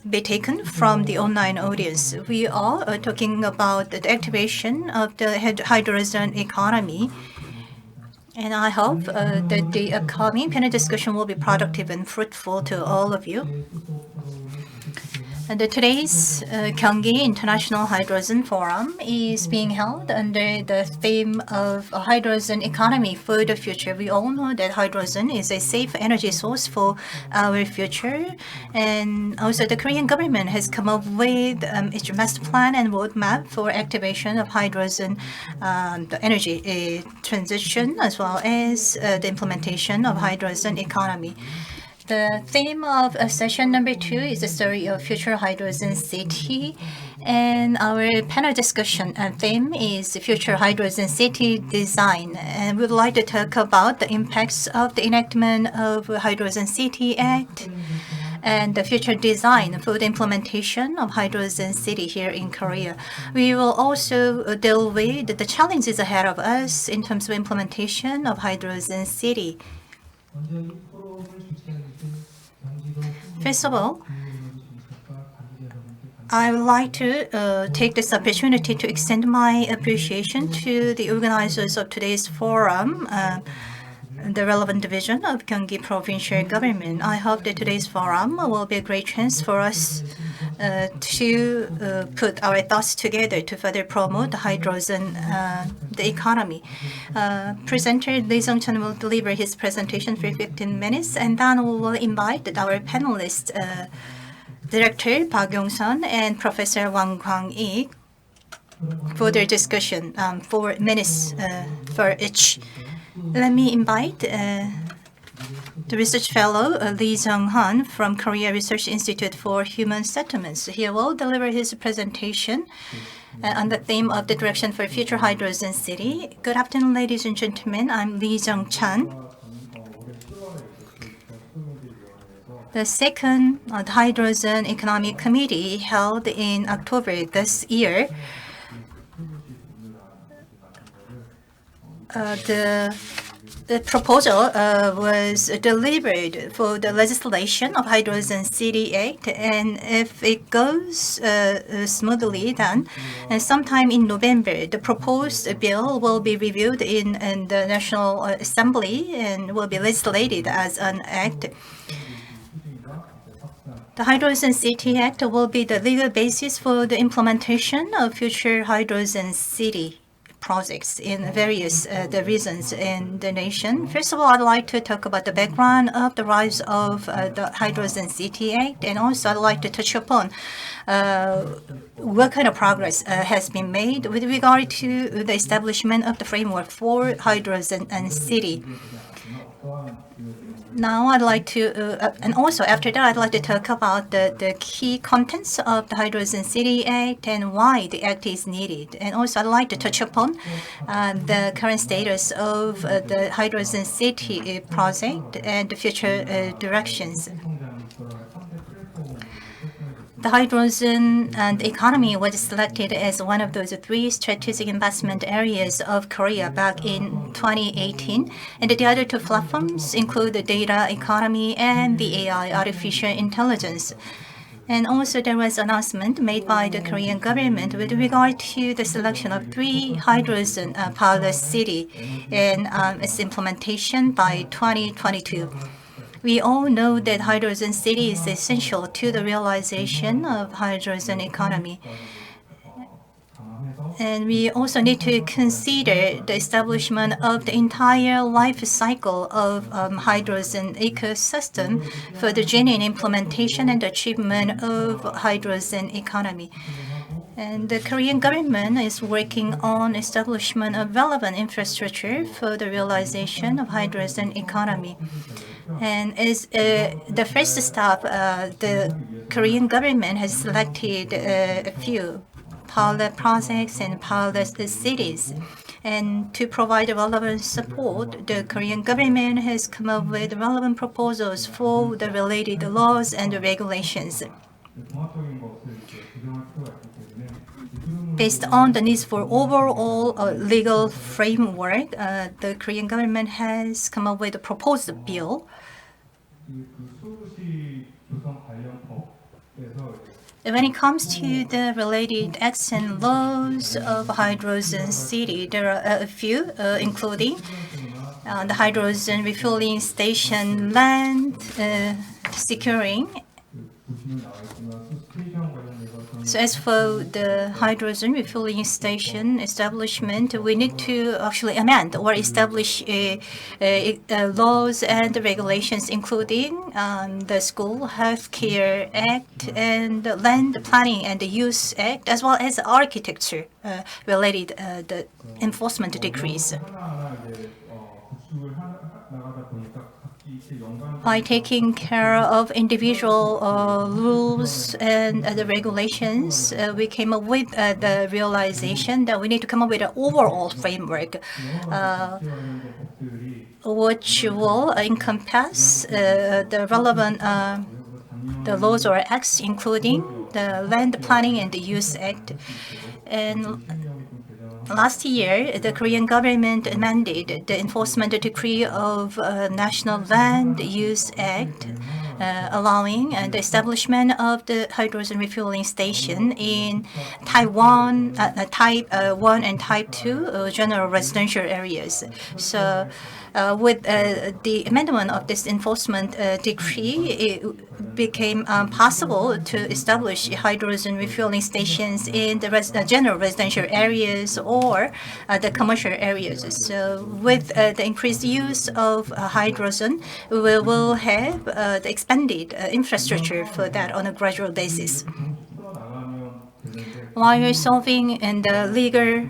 be taken from the online audience. We are talking about the activation of the hydrogen economy. And I hope that the upcoming panel discussion will be productive and fruitful to all of you. And today's Gyeonggi International Hydrogen Forum is being held under the theme of a hydrogen economy for the future. We all know that hydrogen is a safe energy source for our future. And also the Korean government has come up with its master plan and roadmap for activation of hydrogen the energy transition, as well as the implementation of hydrogen economy. The theme of session number 2 is the story of future hydrogen city. And our panel discussion theme is future hydrogen city design. And we'd like to talk about the impacts of the enactment of Hydrogen City Act and the future design for the implementation of hydrogen city here in Korea. We will also deal with the challenges ahead of us in terms of implementation of hydrogen city. First of all, I would like to take this opportunity to extend my appreciation to the organizers of today's forum, the relevant division of Gyeonggi Provincial Government. I hope that today's forum will be a great chance for us to put our thoughts together to further promote the hydrogen, the economy. Presenter Lee Sung-chan will deliver his presentation for 15 minutes, and then we will invite our panelists, Director Park Yong-sun and Professor Wang Kwang-ik, for their discussion, 4 minutes for each. Let me invite the research fellow Lee Jung-han from Korea Research Institute for Human Settlements. He will deliver his presentation on the theme of the direction for future hydrogen city. Good afternoon, ladies and gentlemen. I'm Lee Jung-chan. The second Hydrogen Economic Committee held in October this year. The proposal was delivered for the legislation of Hydrogen City Act, and if it goes smoothly, then sometime in November, the proposed bill will be reviewed in the National Assembly and will be legislated as an act. The Hydrogen City Act will be the legal basis for the implementation of future hydrogen city projects in various the regions in the nation. First of all, I'd like to talk about the background of the rise of the Hydrogen City Act, and also I'd like to touch upon what kind of progress has been made with regard to the establishment of the framework for hydrogen and city. Now I'd like to, and also after that, I'd like to talk about the key contents of the Hydrogen City Act and why the act is needed. And also I'd like to touch upon the current status of the Hydrogen City project and the future directions. The hydrogen and economy was selected as one of those 3 strategic investment areas of Korea back in 2018. And the other 2 platforms include the data economy and the AI, artificial intelligence. And also there was an announcement made by the Korean government with regard to the selection of 3 hydrogen pilot cities and its implementation by 2022. We all know that hydrogen city is essential to the realization of hydrogen economy. And we also need to consider the establishment of the entire life cycle of hydrogen ecosystem for the genuine implementation and achievement of hydrogen economy. And the Korean government is working on establishment of relevant infrastructure for the realization of hydrogen economy. And as the first step, the Korean government has selected a few pilot projects and pilot cities. And to provide relevant support, the Korean government has come up with relevant proposals for the related laws and regulations. Based on the needs for overall legal framework, the Korean government has come up with a proposed bill. When it comes to the related acts and laws of hydrogen city, there are a few, including the hydrogen refueling station land securing. So as for the hydrogen refueling station establishment, we need to actually amend or establish laws and regulations, including the School Healthcare Act and the Land Planning and the Use Act, as well as architecture related the enforcement decrees. By taking care of individual rules and the regulations, we came up with the realization that we need to come up with an overall framework which will encompass the relevant the laws or acts, including the Land Planning and the Use Act. And last year, the Korean government amended the enforcement decree of National Land Use Act, allowing the establishment of the hydrogen refueling station in Taiwan, Type 1 and Type 2 general residential areas. So with the amendment of this enforcement decree, it became possible to establish hydrogen refueling stations in the general residential areas or the commercial areas. So with the increased use of hydrogen, we will have the expanded infrastructure for that on a gradual basis. While we're solving the legal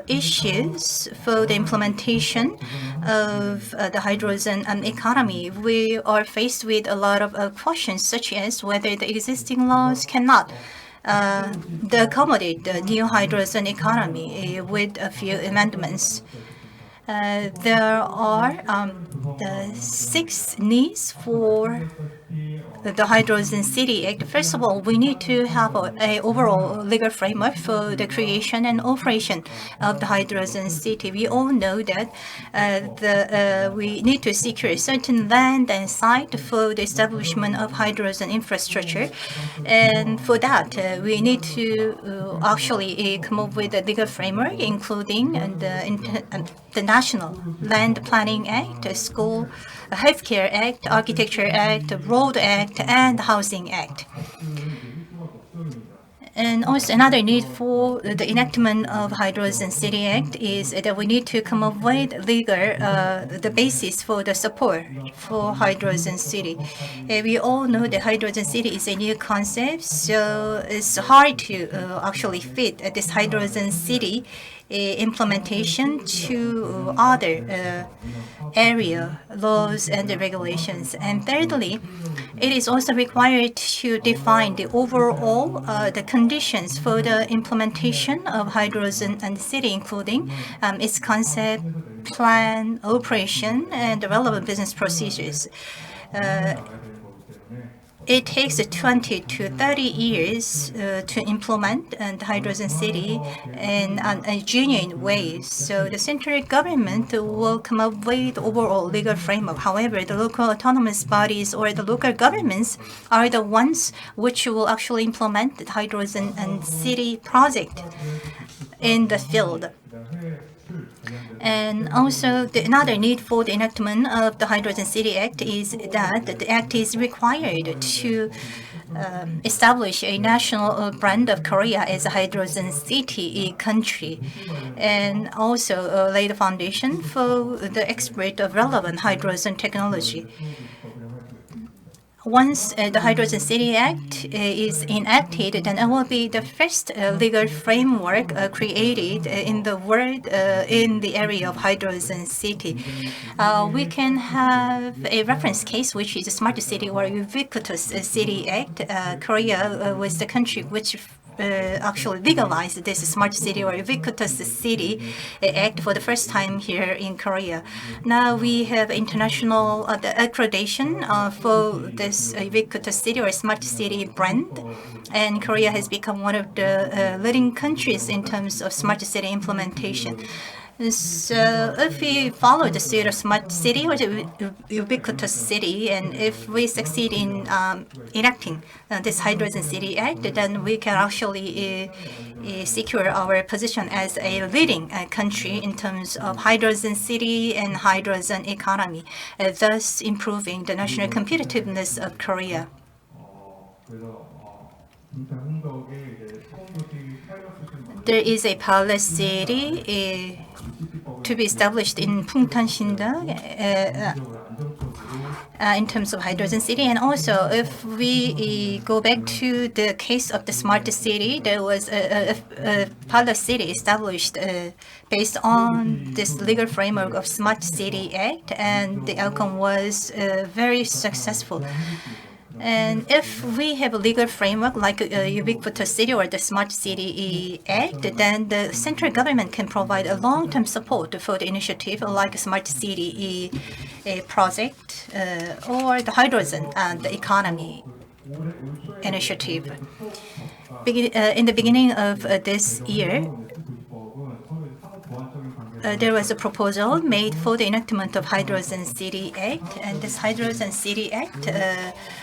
issues for the implementation of the hydrogen economy, we are faced with a lot of questions, such as whether the existing laws cannot accommodate the new hydrogen economy with a few amendments. There are 6 needs for the Hydrogen City Act. First of all, we need to have an overall legal framework for the creation and operation of the hydrogen city. We all know that we need to secure certain land and site for the establishment of hydrogen infrastructure. And for that, we need to actually come up with a legal framework, including the National Land Planning Act, the School Healthcare Act, Architecture Act, Road Act, and Housing Act. And also another need for the enactment of Hydrogen City Act is that we need to come up with legal the basis for the support for Hydrogen City. We all know that Hydrogen City is a new concept, so it's hard to actually fit this Hydrogen City implementation to other area laws and regulations. And thirdly, it is also required to define the overall the conditions for the implementation of hydrogen and city, including its concept, plan, operation, and the relevant business procedures. It takes 20 to 30 years to implement the hydrogen city in a genuine way. So the central government will come up with overall legal framework. However, the local autonomous bodies or the local governments are the ones which will actually implement the hydrogen and city project in the field. And also, another need for the enactment of the Hydrogen City Act is that the act is required to establish a national brand of Korea as a hydrogen city country, and also lay the foundation for the export of relevant hydrogen technology. once the Hydrogen City Act is enacted, then it will be the first legal framework created in the world in the area of hydrogen city. We can have a reference case, which is a Smart City or Ubiquitous City Act. Korea was the country which actually legalized this Smart City or Ubiquitous City Act for the first time here in Korea. Now we have international accreditation for this Ubiquitous City or Smart City brand, and Korea has become one of the leading countries in terms of Smart City implementation. So if we follow the suit of Smart City or the Ubiquitous City, and if we succeed in enacting this Hydrogen City Act, then we can actually secure our position as a leading country in terms of hydrogen city and hydrogen economy, thus improving the national competitiveness of Korea. There is a pilot city to be established in Pyeongtaek in terms of hydrogen city. And also, if we go back to the case of the smart city, there was a pilot city established based on this legal framework of Smart City Act, and the outcome was very successful. And if we have a legal framework like a Ubiquitous City or the Smart City Act, then the central government can provide a long-term support for the initiative like Smart City project or the hydrogen and the economy initiative. In the beginning of this year, there was a proposal made for the enactment of Hydrogen City Act, and this Hydrogen City Act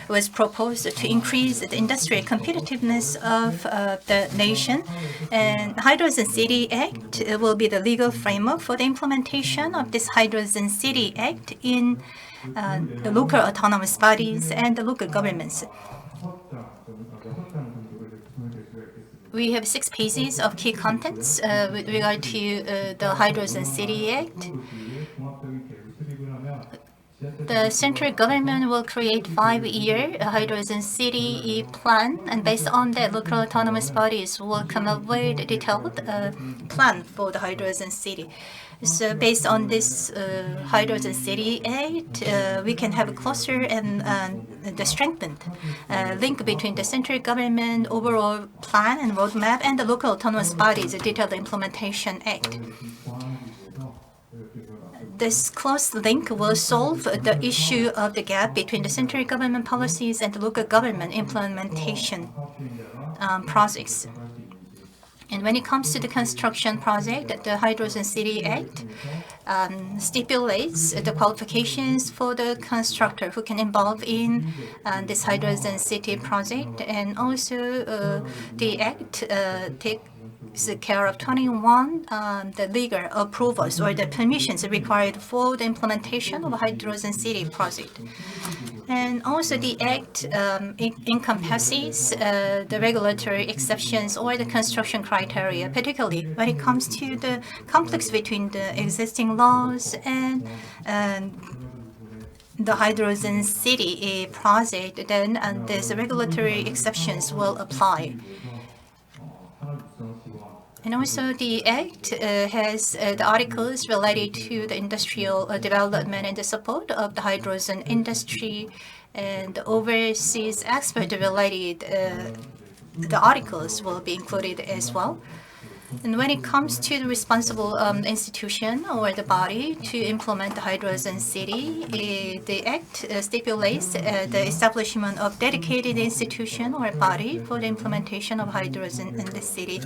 was proposed to increase the industrial competitiveness of the nation. And Hydrogen City Act will be the legal framework for the implementation of this Hydrogen City Act in the local autonomous bodies and the local governments. We have 6 pages of key contents with regard to the Hydrogen City Act. The central government will create 5-year hydrogen city plan, and based on that, local autonomous bodies will come up with a detailed plan for the hydrogen city. So based on this Hydrogen City Act, we can have a closer and the strengthened link between the central government overall plan and roadmap and the local autonomous bodies, the detailed implementation act. This close link will solve the issue of the gap between the central government policies and the local government implementation projects. And when it comes to the construction project, the Hydrogen City Act stipulates the qualifications for the constructor who can involve in this hydrogen city project. And also the Act takes care of 21 the legal approvals or the permissions required for the implementation of a hydrogen city project. And also the Act encompasses the regulatory exceptions or the construction criteria, particularly when it comes to the conflicts between the existing laws and the hydrogen city project. Then these regulatory exceptions will apply. And also the Act has the articles related to the industrial development and the support of the hydrogen industry, and the overseas expert related the articles will be included as well. And when it comes to the responsible institution or the body to implement the hydrogen city, the Act stipulates the establishment of dedicated institution or body for the implementation of hydrogen in the city.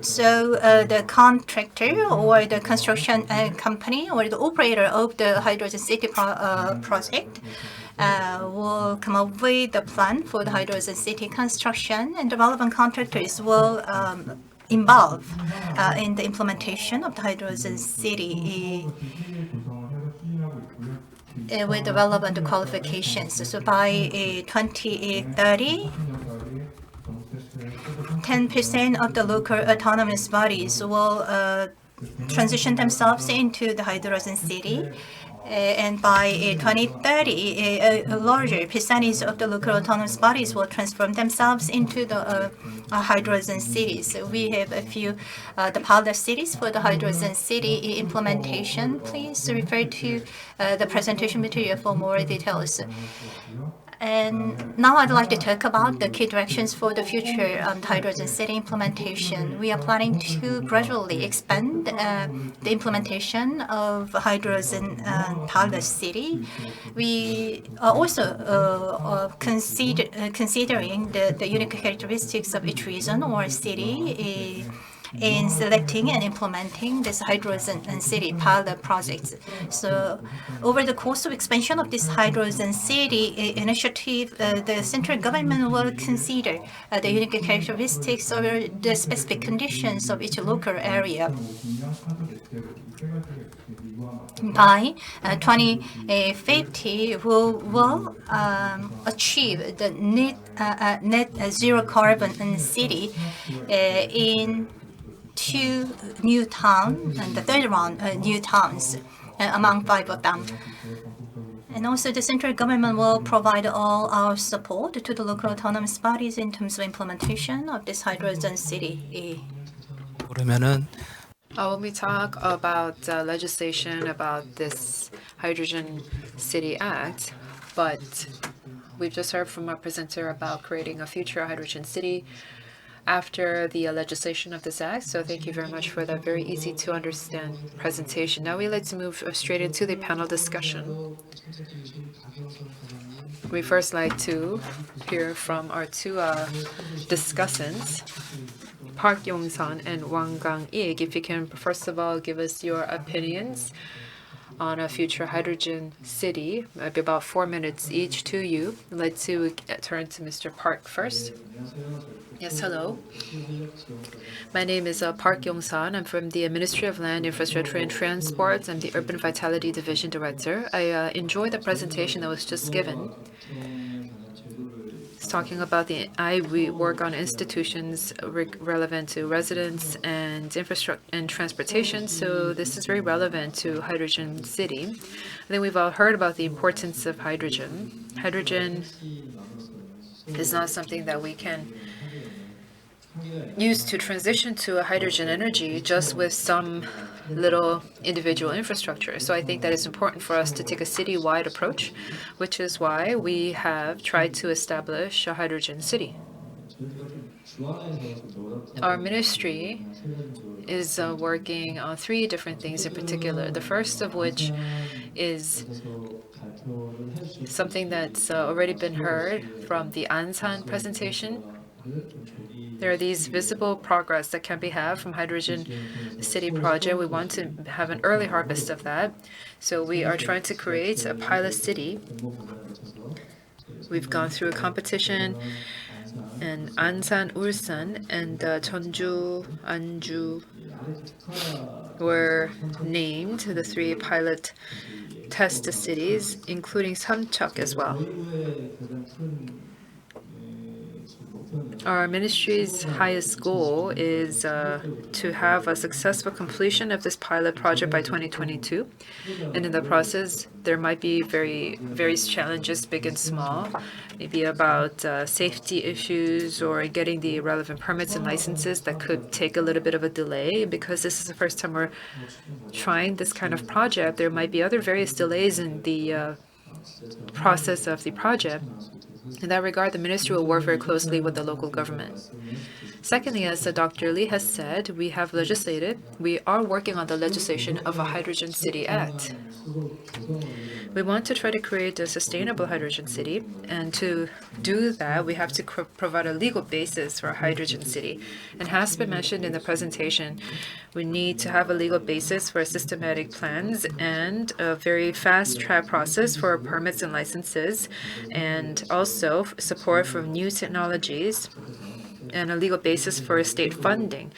So the contractor or the construction company or the operator of the hydrogen city project will come up with the plan for the hydrogen city construction, and the relevant contractors will involve in the implementation of the hydrogen city with the relevant qualifications. So by 2030, 10% of the local autonomous bodies will transition themselves into the hydrogen city. And by 2030, a larger percentage of the local autonomous bodies will transform themselves into the hydrogen cities. So we have a few the pilot cities for the hydrogen city implementation. Please refer to the presentation material for more details. And now I'd like to talk about the key directions for the future hydrogen city implementation. We are planning to gradually expand the implementation of hydrogen pilot city. We are also considering the unique characteristics of each region or city in selecting and implementing this hydrogen city pilot projects. So over the course of expansion of this hydrogen city initiative, the central government will consider the unique characteristics or the specific conditions of each local area. By 2050, we will achieve the net zero carbon city in 2 new towns, and the third one, new towns, among 5 of them. And also the central government will provide all our support to the local autonomous bodies in terms of implementation of this hydrogen city. When we talk about legislation about this Hydrogen City Act, but we've just heard from our presenter about creating a future hydrogen city after the legislation of this act. So thank you very much for that very easy to understand presentation. Now we'd like to move straight into the panel discussion. We first like to hear from our 2 discussants, Park Yong-san and Hwang Kang-ik. If you can first of all give us your opinions on a future hydrogen city, maybe about 4 minutes each to you. I'd like to turn to Mr. Park first. Yes, hello. My name is Park Yong-san. I'm from the Ministry of Land, Infrastructure and Transport. I'm the Urban Vitality Division Director. I enjoyed the presentation that was just given. It's talking about we work on institutions relevant to residents and infrastructure and transportation. So this is very relevant to Hydrogen City. I think we've all heard about the importance of hydrogen. Hydrogen is not something that we can use to transition to a hydrogen energy just with some little individual infrastructure. So I think that it's important for us to take a city-wide approach, which is why we have tried to establish a hydrogen city. Our ministry is working on 3 different things in particular. The first of which is something that's already been heard from the Ansan presentation. There are these visible progress that can be had from Hydrogen City project. We want to have an early harvest of that. So we are trying to create a pilot city. We've gone through a competition, and Ansan, Ulsan, and Jeonju, Anju were named the 3 pilot test cities, including Samcheok as well. Our ministry's highest goal is to have a successful completion of this pilot project by 2022. And in the process, there might be various challenges, big and small, maybe about safety issues or getting the relevant permits and licenses that could take a little bit of a delay. Because this is the first time we're trying this kind of project, there might be other various delays in the process of the project. In that regard, the ministry will work very closely with the local government. Secondly, as Dr. Lee has said, we are working on the legislation of a Hydrogen City Act. We want to try to create a sustainable hydrogen city, and to do that, we have to provide a legal basis for a hydrogen city. And has been mentioned in the presentation, we need to have a legal basis for systematic plans and a very fast-track process for permits and licenses, and also support for new technologies and a legal basis for state funding.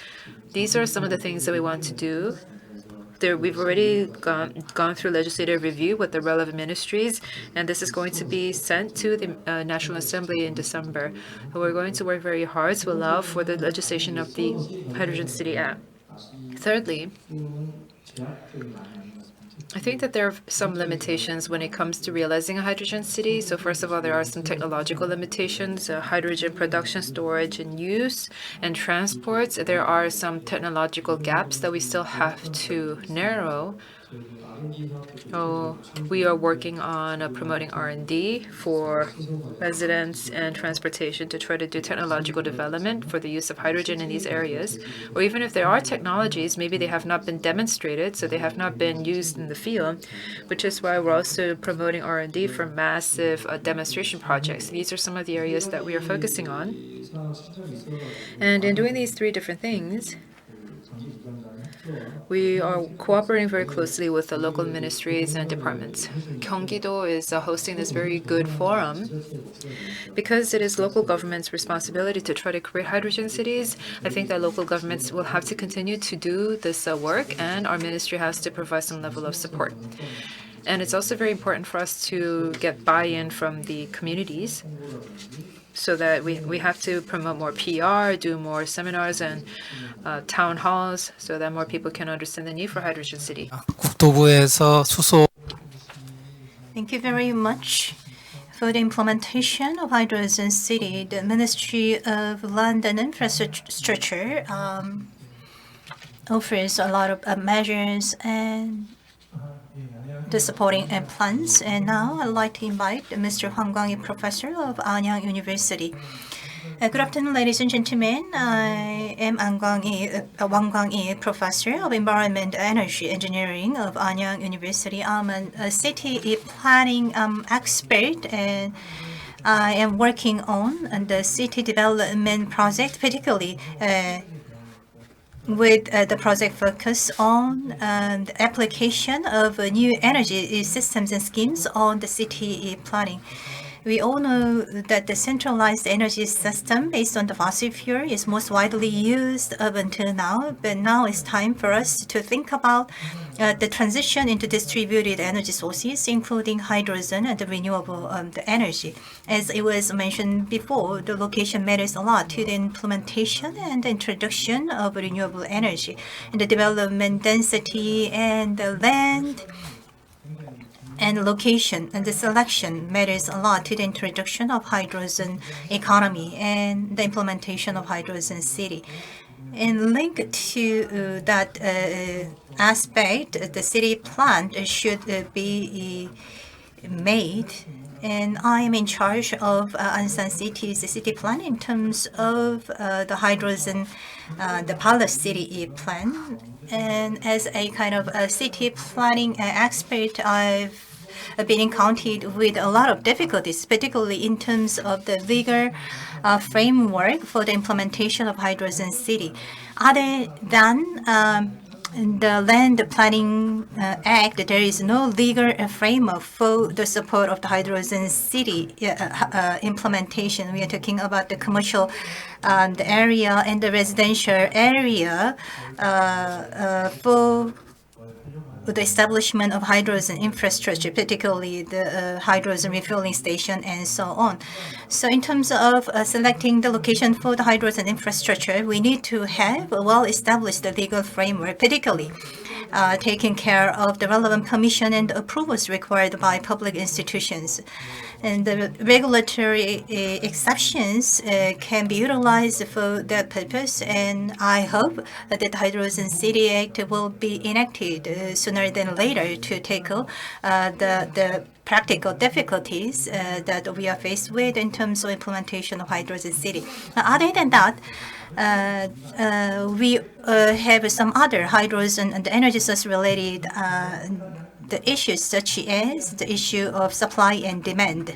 These are some of the things that we want to do. We've already gone through legislative review with the relevant ministries, and this is going to be sent to the National Assembly in December. We're going to work very hard to allow for the legislation of the Hydrogen City Act. Thirdly, I think that there are some limitations when it comes to realizing a hydrogen city. So first of all, there are some technological limitations, hydrogen production, storage, and use, and transports. There are some technological gaps that we still have to narrow. So we are working on promoting R&D for residents and transportation to try to do technological development for the use of hydrogen in these areas. Or even if there are technologies, maybe they have not been demonstrated, so they have not been used in the field, which is why we're also promoting R&D for massive demonstration projects. These are some of the areas that we are focusing on. And in doing these three different things, we are cooperating very closely with the local ministries and departments. Gyeonggi-do is hosting this very good forum. Because it is local government's responsibility to try to create hydrogen cities, I think that local governments will have to continue to do this work, and our ministry has to provide some level of support. And it's also very important for us to get buy-in from the communities, so that we have to promote more PR, do more seminars and town halls, so that more people can understand the need for hydrogen city. 국토부에서 수소 Thank you very much. For the implementation of hydrogen city, the Ministry of Land and Infrastructure offers a lot of measures and the supporting plans. And now I'd like to invite Mr. Hwang, professor of Anyang University. Good afternoon, ladies and gentlemen. I am Wang Kwang-lee, professor of Environment Energy Engineering of Anyang University. I'm a city planning expert, and I am working on the city development project, particularly with the project focus on the application of new energy systems and schemes on the city planning. We all know that the centralized energy system based on the fossil fuel is most widely used up until now, but now it's time for us to think about the transition into distributed energy sources, including hydrogen and the renewable energy. As it was mentioned before, the location matters a lot to the implementation and the introduction of renewable energy. And the development density and the land and location and the selection matters a lot to the introduction of hydrogen economy and the implementation of hydrogen city. And linked to that aspect, the city plan should be made. And I am in charge of Ansan City's city plan in terms of the hydrogen, the pilot city plan. And as a kind of a city planning expert, I've been encountered with a lot of difficulties, particularly in terms of the legal framework for the implementation of hydrogen city. Other than the Land Planning Act, there is no legal framework for the support of the hydrogen city implementation. We are talking about the commercial the area and the residential area for the establishment of hydrogen infrastructure, particularly the hydrogen refueling station and so on. So in terms of selecting the location for the hydrogen infrastructure, we need to have a well-established legal framework, particularly taking care of the relevant permission and approvals required by public institutions. And the regulatory exceptions can be utilized for that purpose. And I hope that the Hydrogen City Act will be enacted sooner than later to tackle the practical difficulties that we are faced with in terms of implementation of hydrogen city. Other than that, we have some other hydrogen and energy source related the issues, such as the issue of supply and demand.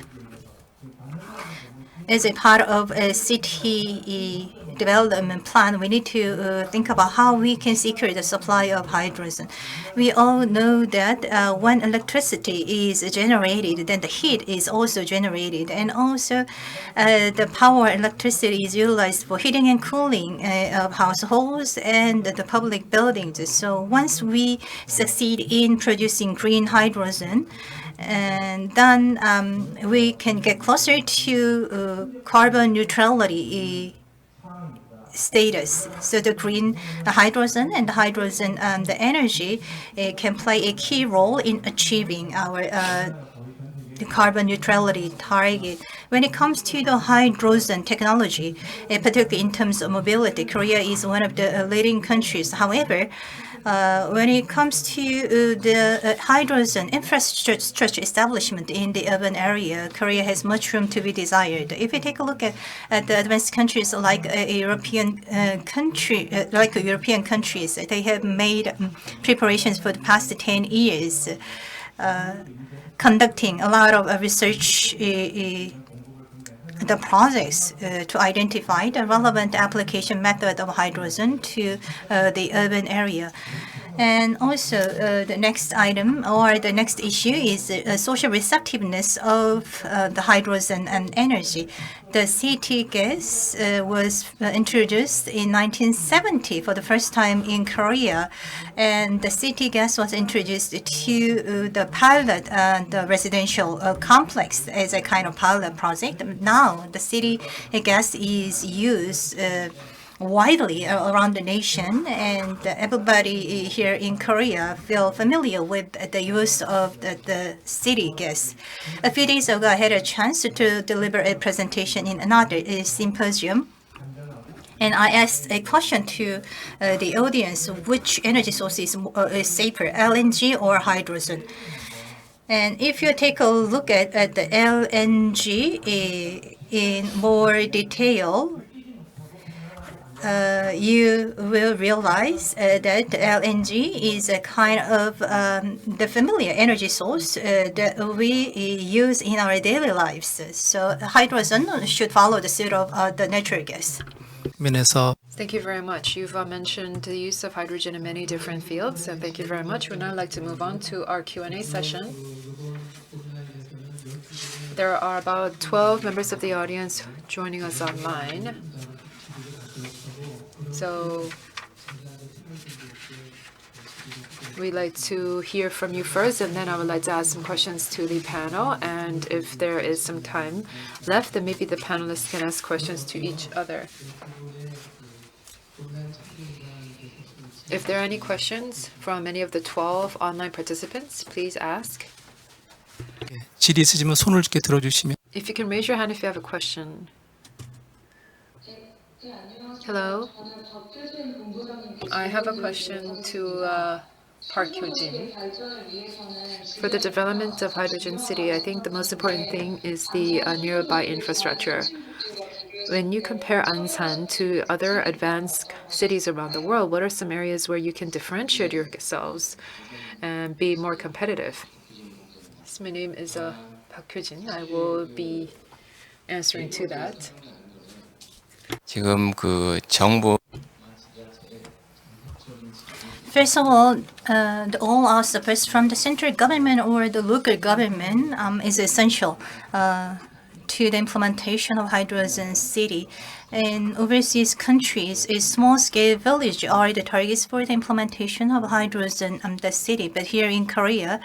As a part of a city development plan, we need to think about how we can secure the supply of hydrogen. We all know that when electricity is generated, then the heat is also generated, and also the power electricity is utilized for heating and cooling of households and the public buildings. So once we succeed in producing green hydrogen, and then we can get closer to carbon neutrality status. So the green hydrogen and the hydrogen the energy can play a key role in achieving our the carbon neutrality target. When it comes to the hydrogen technology, particularly in terms of mobility, Korea is one of the leading countries. However, when it comes to the hydrogen infrastructure establishment in the urban area, Korea has much room to be desired. If you take a look at the advanced countries like European countries, they have made preparations for the past 10 years, conducting a lot of research the projects to identify the relevant application method of hydrogen to the urban area. And also the next item or the next issue is social receptiveness of the hydrogen and energy. The city gas was introduced in 1970 for the first time in Korea, and the city gas was introduced to the pilot the residential complex as a kind of pilot project. Now the city gas is used widely around the nation, and everybody here in Korea feel familiar with the use of the city gas. A few days ago, I had a chance to deliver a presentation in another symposium. And I asked a question to the audience, which energy source is safer, LNG or hydrogen? And if you take a look at the LNG in more detail, you will realize that LNG is a kind of the familiar energy source that we use in our daily lives. So hydrogen should follow the suit of the natural gas. 면에서 Thank you very much. You've mentioned the use of hydrogen in many different fields, so thank you very much. We'd now like to move on to our Q&A session. There are about 12 members of the audience joining us online. So we'd like to hear from you first, and then I would like to ask some questions to the panel. And if there is some time left, then maybe the panelists can ask questions to each other. If there are any questions from any of the 12 online participants, please ask. 질의 있으시면 손을 이렇게 들어주시면. If you can raise your hand if you have a question. Hello. I have a question to Park Gyu-jin. For the development of Hydrogen City, I think the most important thing is the nearby infrastructure. When you compare Ansan to other advanced cities around the world, what are some areas where you can differentiate yourselves and be more competitive? So my name is Park Gyu-jin. I will be answering to that. 지금 그 정부 First of all, all our support from the central government or the local government is essential to the implementation of hydrogen city. In overseas countries, a small-scale village are the targets for the implementation of hydrogen the city. But here in Korea,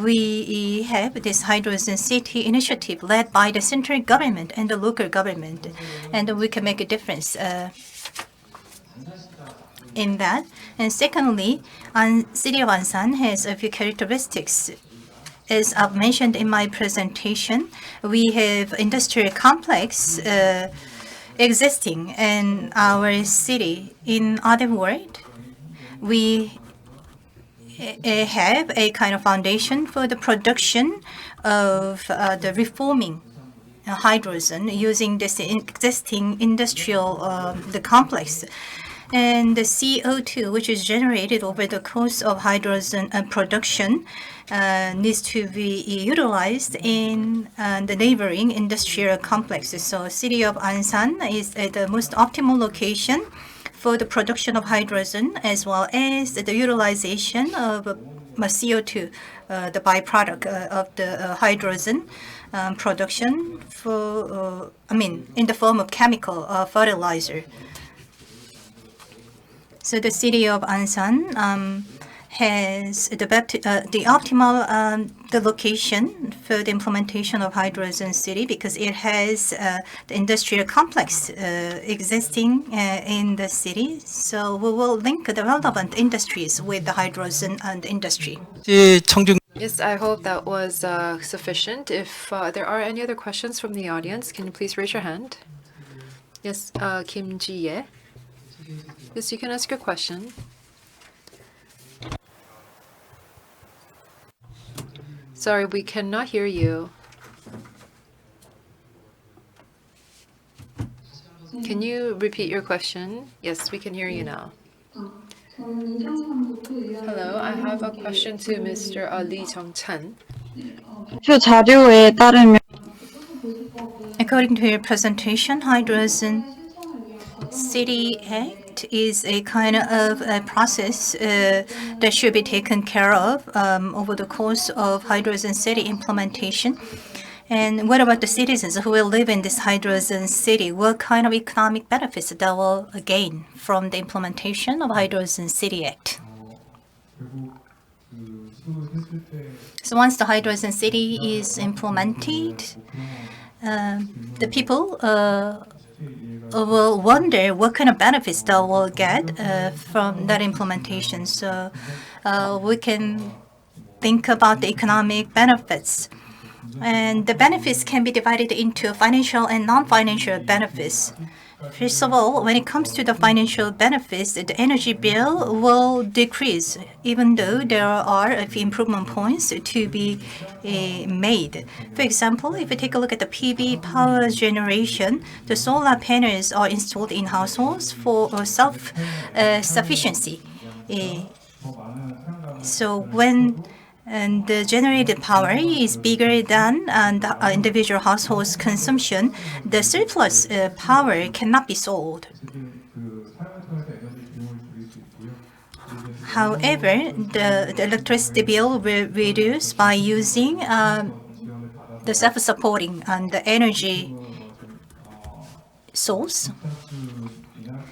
we have this hydrogen city initiative led by the central government and the local government, and we can make a difference in that. And secondly, city of Ansan has a few characteristics. As I've mentioned in my presentation, we have industrial complex existing in our city. In other words, we have a kind of foundation for the production of the reforming hydrogen using this existing industrial the complex. And the CO2, which is generated over the course of hydrogen production, needs to be utilized in the neighboring industrial complexes. So city of Ansan is the most optimal location for the production of hydrogen, as well as the utilization of CO2, the byproduct of the hydrogen production for, in the form of chemical fertilizer. So the city of Ansan has the optimal the location for the implementation of hydrogen city because it has the industrial complex existing in the city. So we will link the relevant industries with the hydrogen and industry. 청중 Yes, I hope that was sufficient. If there are any other questions from the audience, can you please raise your hand? Yes, Kim Ji-ye. Yes, you can ask your question. Sorry, we cannot hear you. Can you repeat your question? Yes, we can hear you now. Hello, I have a question to Mr. Lee Jung-chan. According to your presentation, Hydrogen City Act is a kind of a process that should be taken care of over the course of Hydrogen City implementation. And what about the citizens who will live in this hydrogen city? What kind of economic benefits they will gain from the implementation of Hydrogen City Act? So once the hydrogen city is implemented, the people will wonder what kind of benefits they will get from that implementation. So we can think about the economic benefits. And the benefits can be divided into financial and non-financial benefits. First of all, when it comes to the financial benefits, the energy bill will decrease, even though there are a few improvement points to be made. For example, if you take a look at the PV power generation, the solar panels are installed in households for self-sufficiency. So when the generated power is bigger than the individual household's consumption, the surplus power cannot be sold. However, the electricity bill will reduce by using the self-supporting and the energy source.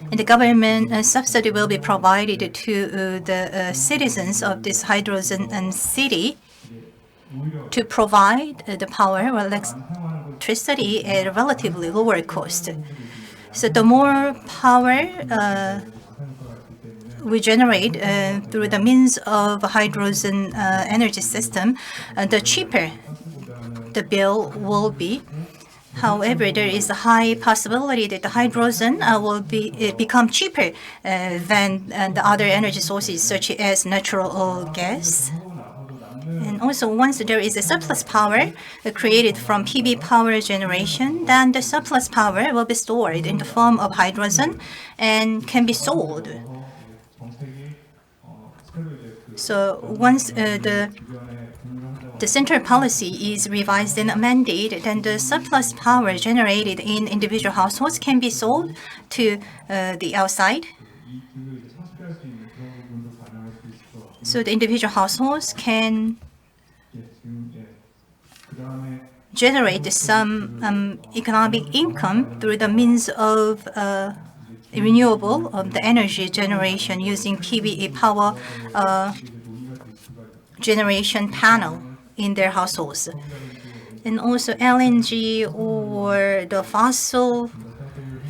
And the government subsidy will be provided to the citizens of this hydrogen city to provide the power or electricity at a relatively lower cost. So the more power we generate through the means of hydrogen energy system, the cheaper the bill will be. However, there is a high possibility that the hydrogen will become cheaper than the other energy sources, such as natural gas. And also, once there is a surplus power created from PV power generation, then the surplus power will be stored in the form of hydrogen and can be sold. So once the central policy is revised and amended, then the surplus power generated in individual households can be sold to the outside. So the individual households can generate some economic income through the means of renewable the energy generation using PV power generation panel in their households. And also LNG or the fossil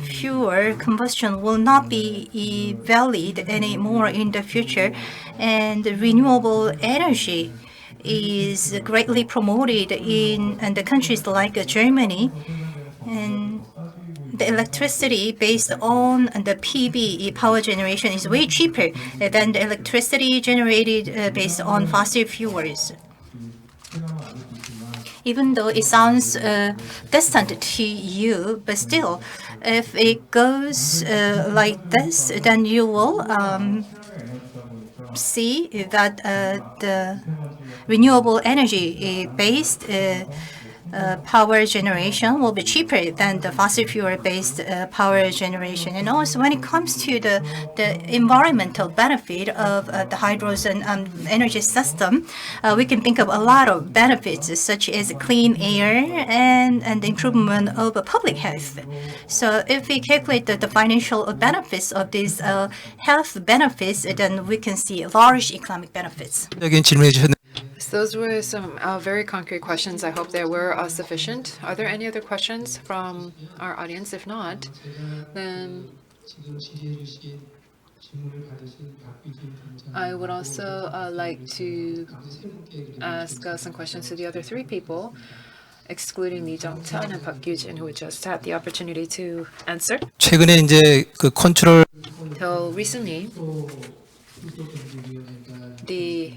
fuel combustion will not be valid anymore in the future, and renewable energy is greatly promoted in the countries like Germany, and the electricity based on the PV power generation is way cheaper than the electricity generated based on fossil fuels. Even though it sounds distant to you, but still, if it goes like this, then you will see that the renewable energy based power generation will be cheaper than the fossil fuel-based power generation. And also, when it comes to the environmental benefit of the hydrogen energy system, we can think of a lot of benefits, such as clean air and the improvement of public health. So if we calculate the financial benefits of these health benefits, then we can see large economic benefits. 적인 질문해 주셨는데 So those were some very concrete questions. I hope they were sufficient. Are there any other questions from our audience? If not, then I would also like to ask some questions to the other three people, excluding Lee Jung-chan and Park Gyu-jin, who just had the opportunity to answer. 최근에 이제 그 컨트롤 Till recently, the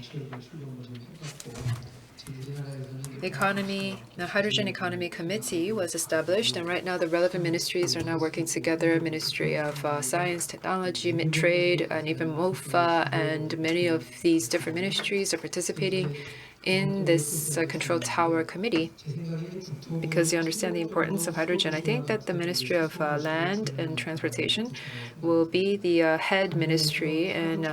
Hydrogen Economy Committee was established, and right now the relevant ministries are now working together. Ministry of Science, Technology, Trade, and even MOFA, and many of these different ministries are participating in this control tower committee because you understand the importance of hydrogen. I think that the Ministry of Land and Transportation will be the head ministry and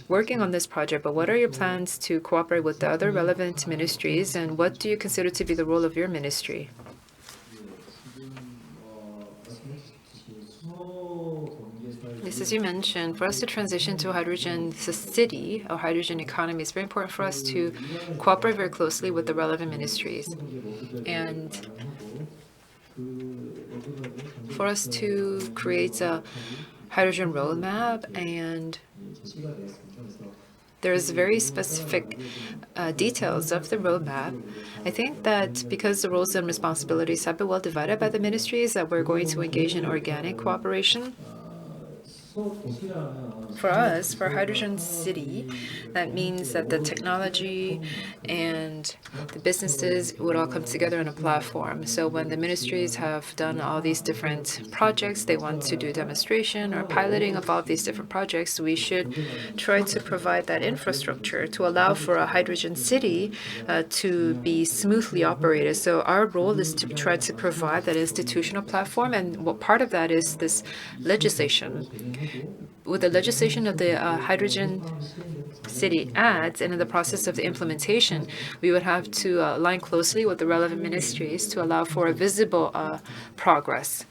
working on this project. But what are your plans to cooperate with the other relevant ministries, and what do you consider to be the role of your ministry? Yes, as you mentioned, for us to transition to a hydrogen city or hydrogen economy, it's very important for us to cooperate very closely with the relevant ministries. And for us to create a hydrogen roadmap, and there's very specific details of the roadmap. I think that because the roles and responsibilities have been well divided by the ministries, that we're going to engage in organic cooperation. For us, for Hydrogen City, that means that the technology and the businesses would all come together on a platform. So when the ministries have done all these different projects, they want to do demonstration or piloting of all these different projects, we should try to provide that infrastructure to allow for a hydrogen city to be smoothly operated. So our role is to try to provide that institutional platform, and what part of that is this legislation. With the legislation of the Hydrogen City Act and in the process of the implementation, we would have to align closely with the relevant ministries to allow for a visible progress.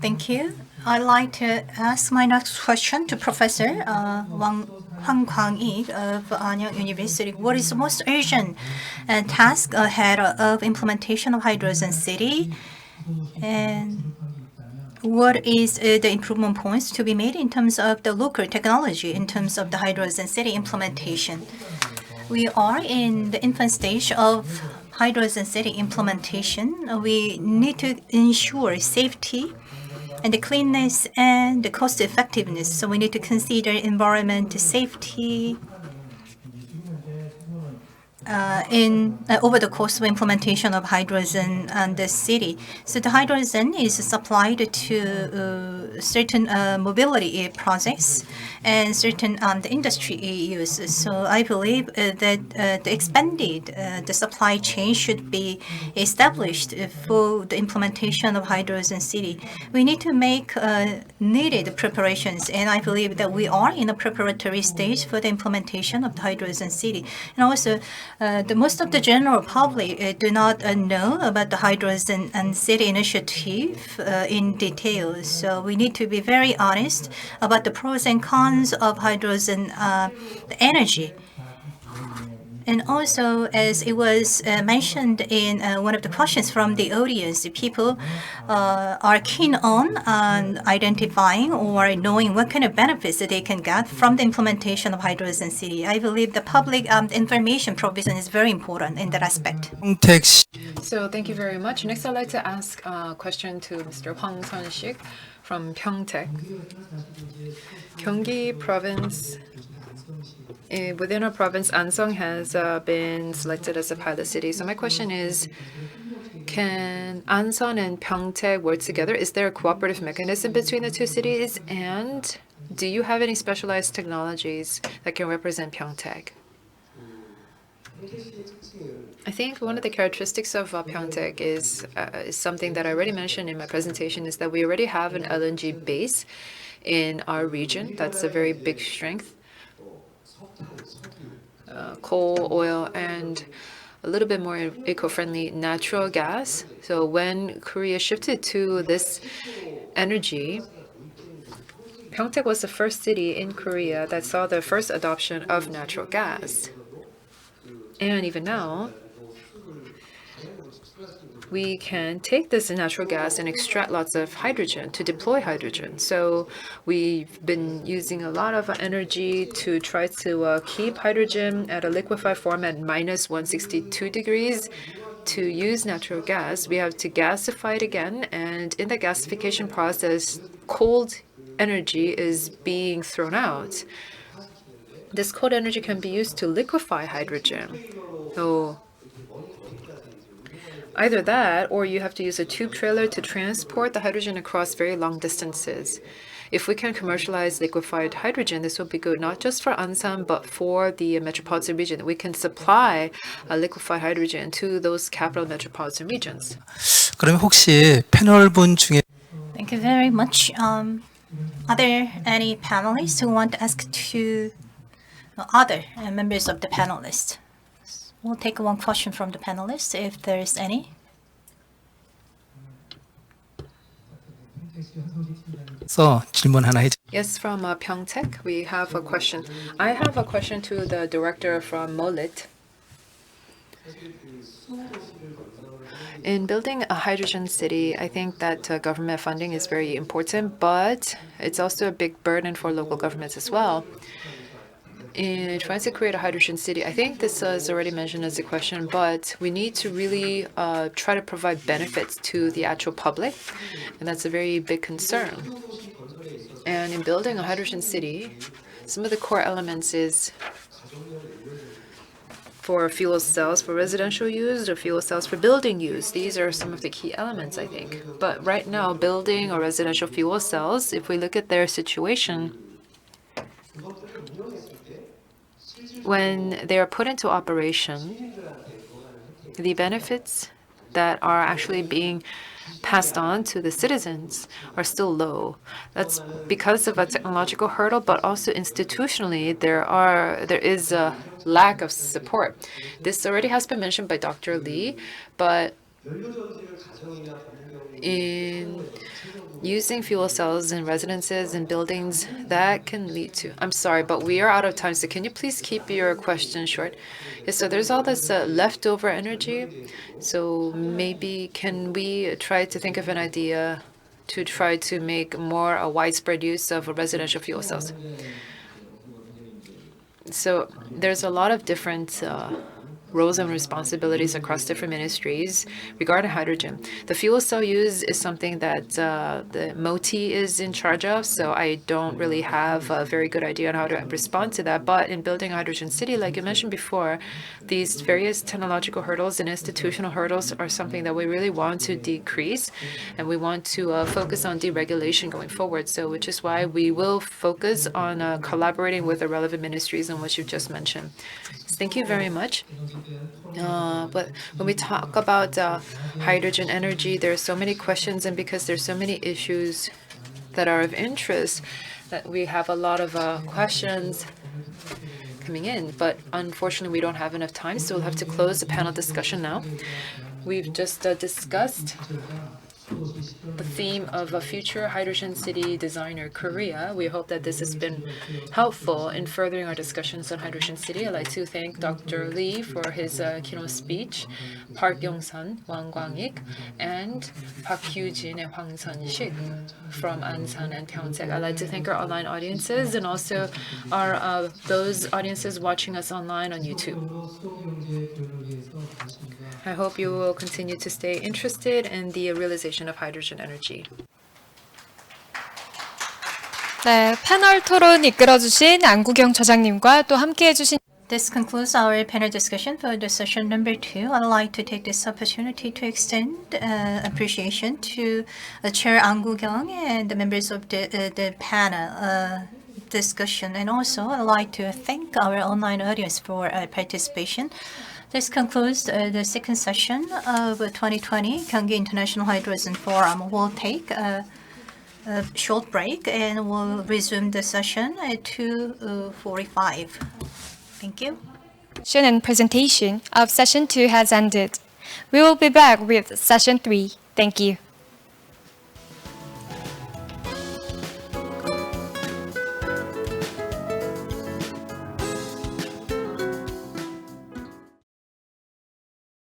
Thank you. I'd like to ask my next question to Professor Hwang Kwang-ik of Anyang University. What is the most urgent task ahead of implementation of Hydrogen City? And what is the improvement points to be made in terms of the local technology, in terms of the Hydrogen City implementation? We are in the infant stage of Hydrogen City implementation. We need to ensure safety and the cleanness and the cost effectiveness. So we need to consider environment safety over the course of implementation of hydrogen and the city. So the hydrogen is supplied to certain mobility projects and certain the industry use. So I believe that the expanded the supply chain should be established for the implementation of hydrogen city. We need to make needed preparations, and I believe that we are in a preparatory stage for the implementation of the hydrogen city. And also, most of the general public do not know about the hydrogen and city initiative in detail. So we need to be very honest about the pros and cons of hydrogen energy. And also, as it was mentioned in one of the questions from the audience, people are keen on identifying or knowing what kind of benefits that they can get from the implementation of hydrogen city. I believe the public information provision is very important in that aspect. So thank you very much. Next, I'd like to ask a question to Mr. Hwang Seon-sik from Pyeongtaek. Gyeonggi province. Within our province, Ansan has been selected as a pilot city. So my question is, can Ansan and Pyeongtaek work together? Is there a cooperative mechanism between the two cities? And do you have any specialized technologies that can represent Pyeongtaek? I think one of the characteristics of Pyeongtaek is something that I already mentioned in my presentation, is that we already have an LNG base in our region. That's a very big strength. Coal, oil, and a little bit more eco-friendly natural gas. So when Korea shifted to this energy, Pyeongtaek was the first city in Korea that saw the first adoption of natural gas. And even now, we can take this natural gas and extract lots of hydrogen to deploy hydrogen. So we've been using a lot of energy to try to keep hydrogen at a liquefied form at minus 162 degrees. To use natural gas, we have to gasify it again, and in the gasification process, cold energy is being thrown out. This cold energy can be used to liquefy hydrogen. So either that, or you have to use a tube trailer to transport the hydrogen across very long distances. If we can commercialize liquefied hydrogen, this will be good not just for Ansan, but for the metropolitan region. We can supply liquefied hydrogen to those capital metropolitan regions. 그러면 혹시 패널분 중에 Thank you very much. Are there any panelists who want to ask to other members of the panelists? We'll take one question from the panelists, if there is any. 질문 하나 해주세요. Yes, from Pyeongtaek, we have a question. I have a question to the director from MOLIT. In building a hydrogen city, I think that government funding is very important, but it's also a big burden for local governments as well. In trying to create a hydrogen city, I think this is already mentioned as a question, but we need to really try to provide benefits to the actual public, and that's a very big concern. And in building a hydrogen city, some of the core elements is for fuel cells for residential use or fuel cells for building use. These are some of the key elements, I think. But right now, building or residential fuel cells, if we look at their situation, when they are put into operation, the benefits that are actually being passed on to the citizens are still low. That's because of a technological hurdle, but also institutionally, there is a lack of support. This already has been mentioned by Dr. Lee, but in using fuel cells in residences and buildings, that can lead to... I'm sorry, but we are out of time, so can you please keep your question short? Yes, so there's all this leftover energy. So maybe can we try to think of an idea to try to make more a widespread use of residential fuel cells? So there's a lot of different roles and responsibilities across different ministries regarding hydrogen. The fuel cell use is something that the MOTI is in charge of, so I don't really have a very good idea on how to respond to that. But in building a hydrogen city, like you mentioned before, these various technological hurdles and institutional hurdles are something that we really want to decrease, and we want to focus on deregulation going forward. So which is why we will focus on collaborating with the relevant ministries on what you've just mentioned. Thank you very much. But when we talk about hydrogen energy, there are so many questions, and because there's so many issues that are of interest, that we have a lot of questions coming in. But unfortunately, we don't have enough time, so we'll have to close the panel discussion now. We've just discussed the theme of a future hydrogen city designer, Korea. We hope that this has been helpful in furthering our discussions on hydrogen city. I'd like to thank Dr. Lee for his keynote speech, Park Yong-san, Hwang Kwang-ik, and Park Gyu-jin and Hwang-sik from Ansan and Pyeongtaek. I'd like to thank our online audiences and also our those audiences watching us online on YouTube. I hope you will continue to stay interested in the realization of hydrogen energy. 네, 패널 토론 이끌어주신 안구경 저장님과 또 함께해주신 This concludes our panel discussion for the session number 2. I'd like to take this opportunity to extend appreciation to Chair An Gu-kyung and the members of the panel discussion. And also, I'd like to thank our online audience for participation. This concludes the second session of 2020 Gyeonggi International Hydrogen Forum. We'll take a short break and we'll resume the session at 2:45. Thank you. And presentation of Session 2 has ended. We will be back with Session 3. Thank you.